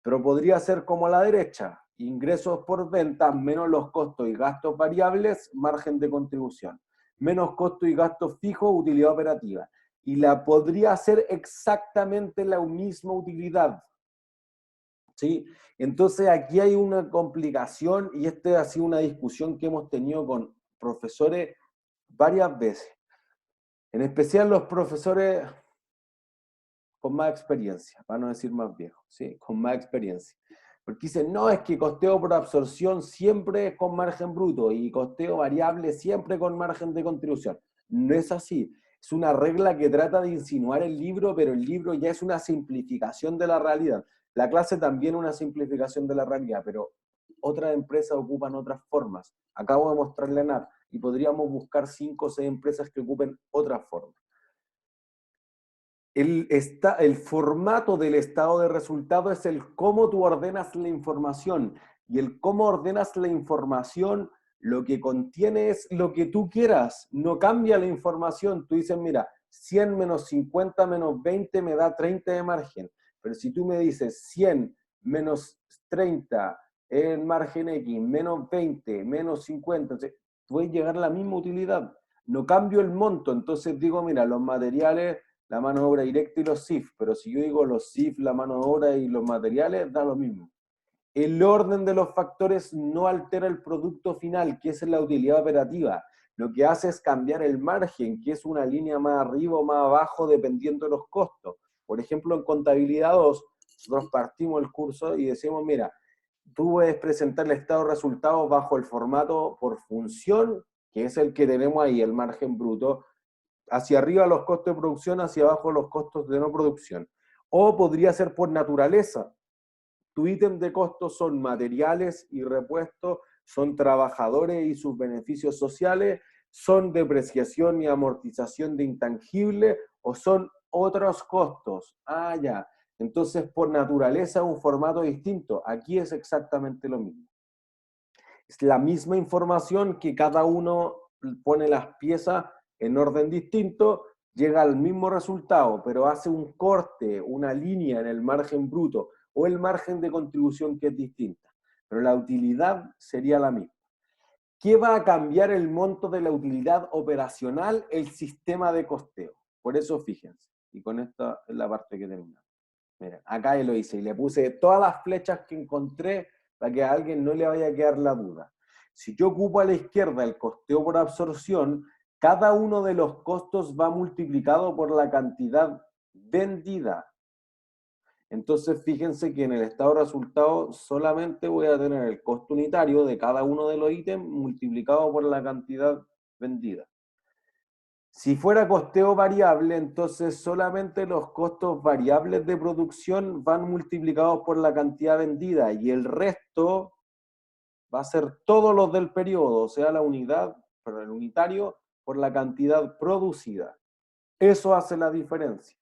Pero podría ser como a la derecha, ingresos por venta menos los costos y gastos variables, margen de contribución, menos costos y gastos fijos, utilidad operativa. Y la podría hacer exactamente la misma utilidad. ¿Sí? Entonces aquí hay una complicación y esta ha sido una discusión que hemos tenido con profesores varias veces. En especial los profesores con más experiencia, para no decir más viejos, ¿sí? Con más experiencia. Porque dicen, no, es que costeo por absorción siempre es con margen bruto y costeo variable siempre con margen de contribución. No es así. Es una regla que trata de insinuar el libro, pero el libro ya es una simplificación de la realidad. La clase también es una simplificación de la realidad, pero otras empresas ocupan otras formas. Acabo de mostrarle a Nat, y podríamos buscar 5 o 6 empresas que ocupen otras formas. El formato del estado de resultado es el cómo tú ordenas la información. Y el cómo ordenas la información, lo que contiene es lo que tú quieras. No cambia la información. Tú dices, mira, 100 menos 50 menos 20 me da 30 de margen. Pero si tú me dices 100 menos 30 en margen X, menos 20, menos 50, entonces, puedes llegar a la misma utilidad. No cambio el monto. Entonces digo, mira, los materiales, la mano de obra directa y los SIF, pero si yo digo los SIF, la mano de obra y los materiales, da lo mismo. El orden de los factores no altera el producto final, que es la utilidad operativa. Lo que hace es cambiar el margen, que es una línea más arriba o más abajo dependiendo de los costos. Por ejemplo, en contabilidad 2, nosotros partimos el curso y decimos, mira, tú puedes presentar el estado de resultados bajo el formato por función, que es el que tenemos ahí, el margen bruto, hacia arriba los costos de producción, hacia abajo los costos de no producción. O podría ser por naturaleza. Tu ítem de costos son materiales y repuestos, son trabajadores y sus beneficios sociales, son depreciación y amortización de intangible, o son otros costos. Ya. Entonces, por naturaleza, un formato distinto. Aquí es exactamente lo mismo. Es la misma información que cada uno pone las piezas en orden distinto, llega al mismo resultado, pero hace un corte, una línea en el margen bruto o el margen de contribución que es distinta. Pero la utilidad sería la misma. ¿Qué va a cambiar el monto de la utilidad operacional? El sistema de costeo. Por eso fíjense, y con esta es la parte que terminamos. Miren, acá lo hice y le puse todas las flechas que encontré para que a alguien no le vaya a quedar la duda. Si yo ocupo a la izquierda el costeo por absorción, cada uno de los costos va multiplicado por la cantidad vendida. Entonces, fíjense que en el estado de resultado solamente voy a tener el costo unitario de cada uno de los ítems multiplicado por la cantidad vendida. Si fuera costeo variable, entonces solamente los costos variables de producción van multiplicados por la cantidad vendida y el resto va a ser todos los del periodo, o sea, la unidad, pero el unitario, por la cantidad producida. Eso hace la diferencia.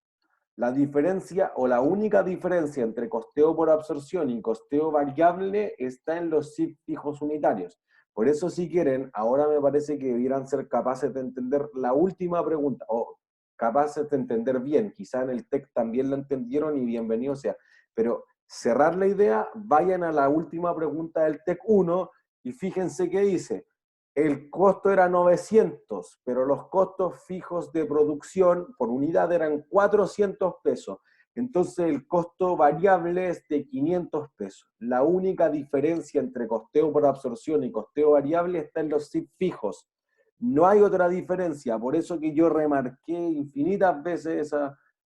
La diferencia o la única diferencia entre costeo por absorción y costeo variable está en los SIF fijos unitarios. Por eso, si quieren, ahora me parece que debieran ser capaces de entender la última pregunta, o capaces de entender bien, quizá en el TEC también la entendieron y bienvenido sea, pero cerrar la idea, vayan a la última pregunta del TEC 1 y fíjense qué dice. El costo era 900, pero los costos fijos de producción por unidad eran 400 pesos. Entonces el costo variable es de 500 pesos. La única diferencia entre costeo por absorción y costeo variable está en los SIF fijos. No hay otra diferencia, por eso que yo remarqué infinitas veces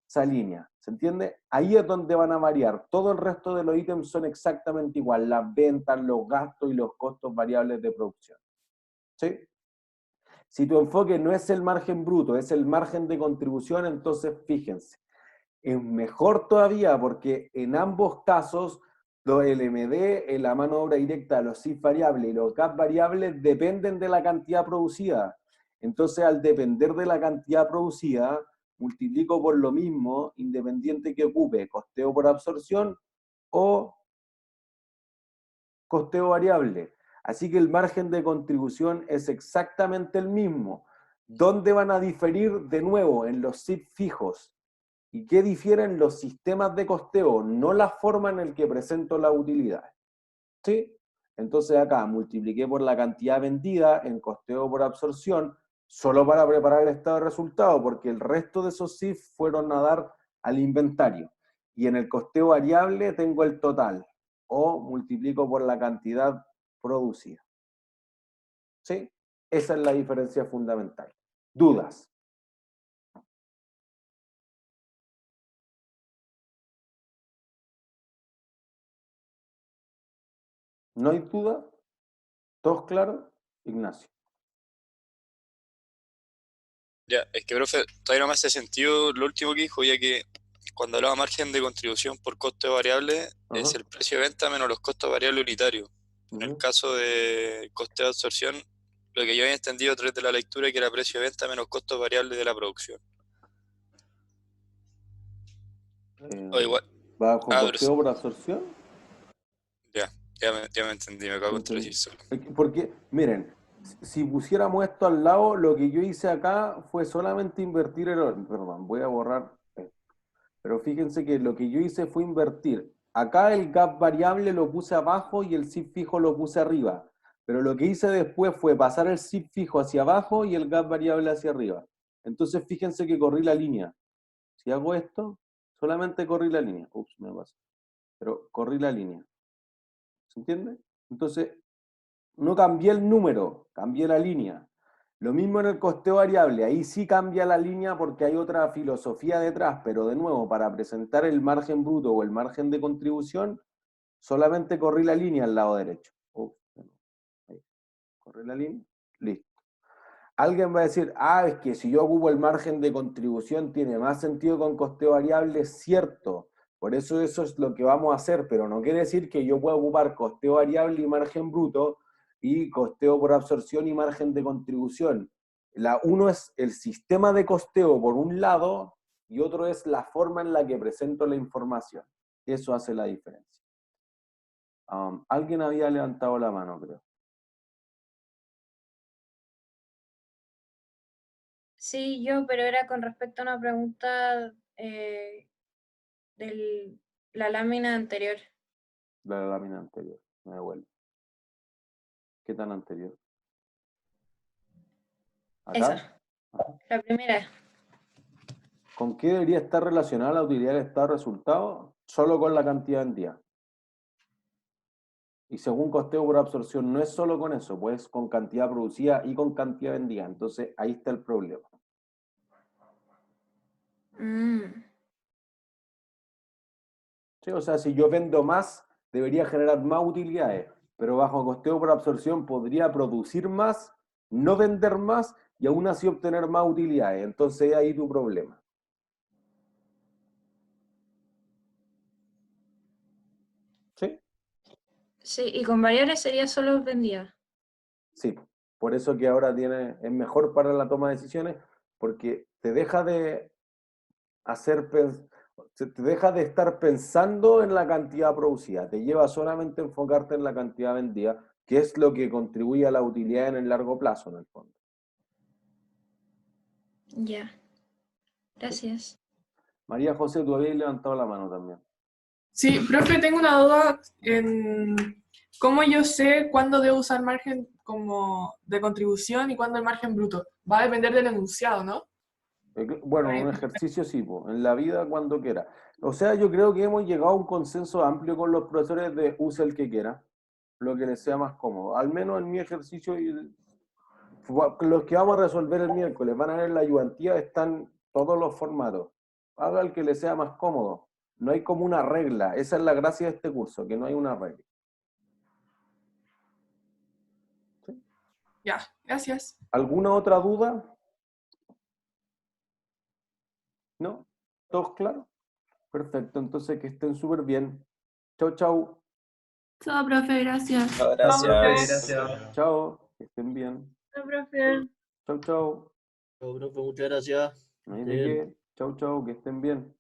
esa línea. ¿Se entiende? Ahí es donde van a variar. Todo el resto de los ítems son exactamente igual. Las ventas, los gastos y los costos variables de producción. ¿Sí? Si tu enfoque no es el margen bruto, es el margen de contribución, entonces fíjense, es mejor todavía porque en ambos casos el MD, la mano de obra directa, los SIF variables y los GAP variables dependen de la cantidad producida. Entonces, al depender de la cantidad producida, multiplico por lo mismo, independiente que ocupe costeo por absorción o costeo variable. Así que el margen de contribución es exactamente el mismo. ¿Dónde van a diferir? De nuevo, en los SIF fijos. ¿Y qué difieren los sistemas de costeo? No la forma en la que presento la utilidad. ¿Sí? Entonces acá multipliqué por la cantidad vendida en costeo por absorción, solo para preparar el estado de resultado, porque el resto de esos SIF fueron a dar al inventario. Y en el costeo variable tengo el total, o multiplico por la cantidad producida. ¿Sí? Esa es la diferencia fundamental. ¿Dudas? ¿No hay duda? ¿Todos claros? Ignacio.
Ya, es que, profe, todavía no me hace sentido lo último que dijo, ya que cuando hablaba margen de contribución por costo variable, es el precio de venta menos los costos variables unitarios. En el caso de coste de absorción, lo que yo había entendido a través de la lectura que era precio de venta menos costos variables de la producción. O igual.
¿Bajo costeo por absorción?
Ya me entendí, me acabo de contradecir solo.
Porque, miren, si pusiéramos esto al lado, lo que yo hice acá fue solamente invertir el orden. Perdón, voy a borrar esto. Pero fíjense que lo que yo hice fue invertir. Acá el gap variable lo puse abajo y el SIF fijo lo puse arriba. Pero lo que hice después fue pasar el SIF fijo hacia abajo y el gap variable hacia arriba. Entonces fíjense que corrí la línea. Si hago esto, solamente corrí la línea. Ups, me pasó. Pero corrí la línea. ¿Se entiende? Entonces, no cambié el número, cambié la línea. Lo mismo en el costeo variable, ahí sí cambia la línea porque hay otra filosofía detrás, pero de nuevo, para presentar el margen bruto o el margen de contribución, solamente corrí la línea al lado derecho. Ahí. Corrí la línea, listo. Alguien va a decir, es que si yo ocupo el margen de contribución tiene más sentido con costeo variable, es cierto. Por eso es lo que vamos a hacer, pero no quiere decir que yo pueda ocupar costeo variable y margen bruto y costeo por absorción y margen de contribución. Uno es el sistema de costeo por un lado y otro es la forma en la que presento la información. Eso hace la diferencia. Alguien había levantado la mano, creo.
Sí, yo, pero era con respecto a una pregunta de la lámina anterior.
La lámina anterior, me devuelve. ¿Qué tan anterior? ¿Acá?
Esa, la primera.
¿Con qué debería estar relacionada la utilidad del estado de resultado? Solo con la cantidad vendida. Y según costeo por absorción, no es solo con eso, pues con cantidad producida y con cantidad vendida. Entonces, ahí está el problema. Sí, o sea, si yo vendo más, debería generar más utilidades, pero bajo costeo por absorción podría producir más, no vender más y aún así obtener más utilidades. Entonces, ahí tu problema. ¿Sí?
Sí, y con variables sería solo vendida.
Sí, por eso que ahora es mejor para la toma de decisiones, porque te deja de te deja de estar pensando en la cantidad producida, te lleva solamente a enfocarte en la cantidad vendida, que es lo que contribuye a la utilidad en el largo plazo, en el fondo.
Ya. Gracias.
María José, tú habías levantado la mano también.
Sí, profe, tengo una duda en cómo yo sé cuándo debo usar margen como de contribución y cuándo el margen bruto. Va a depender del enunciado, ¿no?
Bueno, un ejercicio sí, en la vida cuando quiera. O sea, yo creo que hemos llegado a un consenso amplio con los profesores de use el que quiera, lo que les sea más cómodo. Al menos en mi ejercicio, los que vamos a resolver el miércoles van a ver la ayudantía, están todos los formatos. Haga el que le sea más cómodo. No hay como una regla. Esa es la gracia de este curso, que no hay una regla. ¿Sí?
Ya, gracias.
¿Alguna otra duda? ¿No? ¿Todos claros? Perfecto, entonces que estén súper bien. Chau, chau.
Chao, profe, gracias.
Chao, gracias.
Chao, que estén bien.
Chao, profe.
Chau, chau.
Chao, profe, muchas gracias.
No hay de qué. Chau, chau, que estén bien.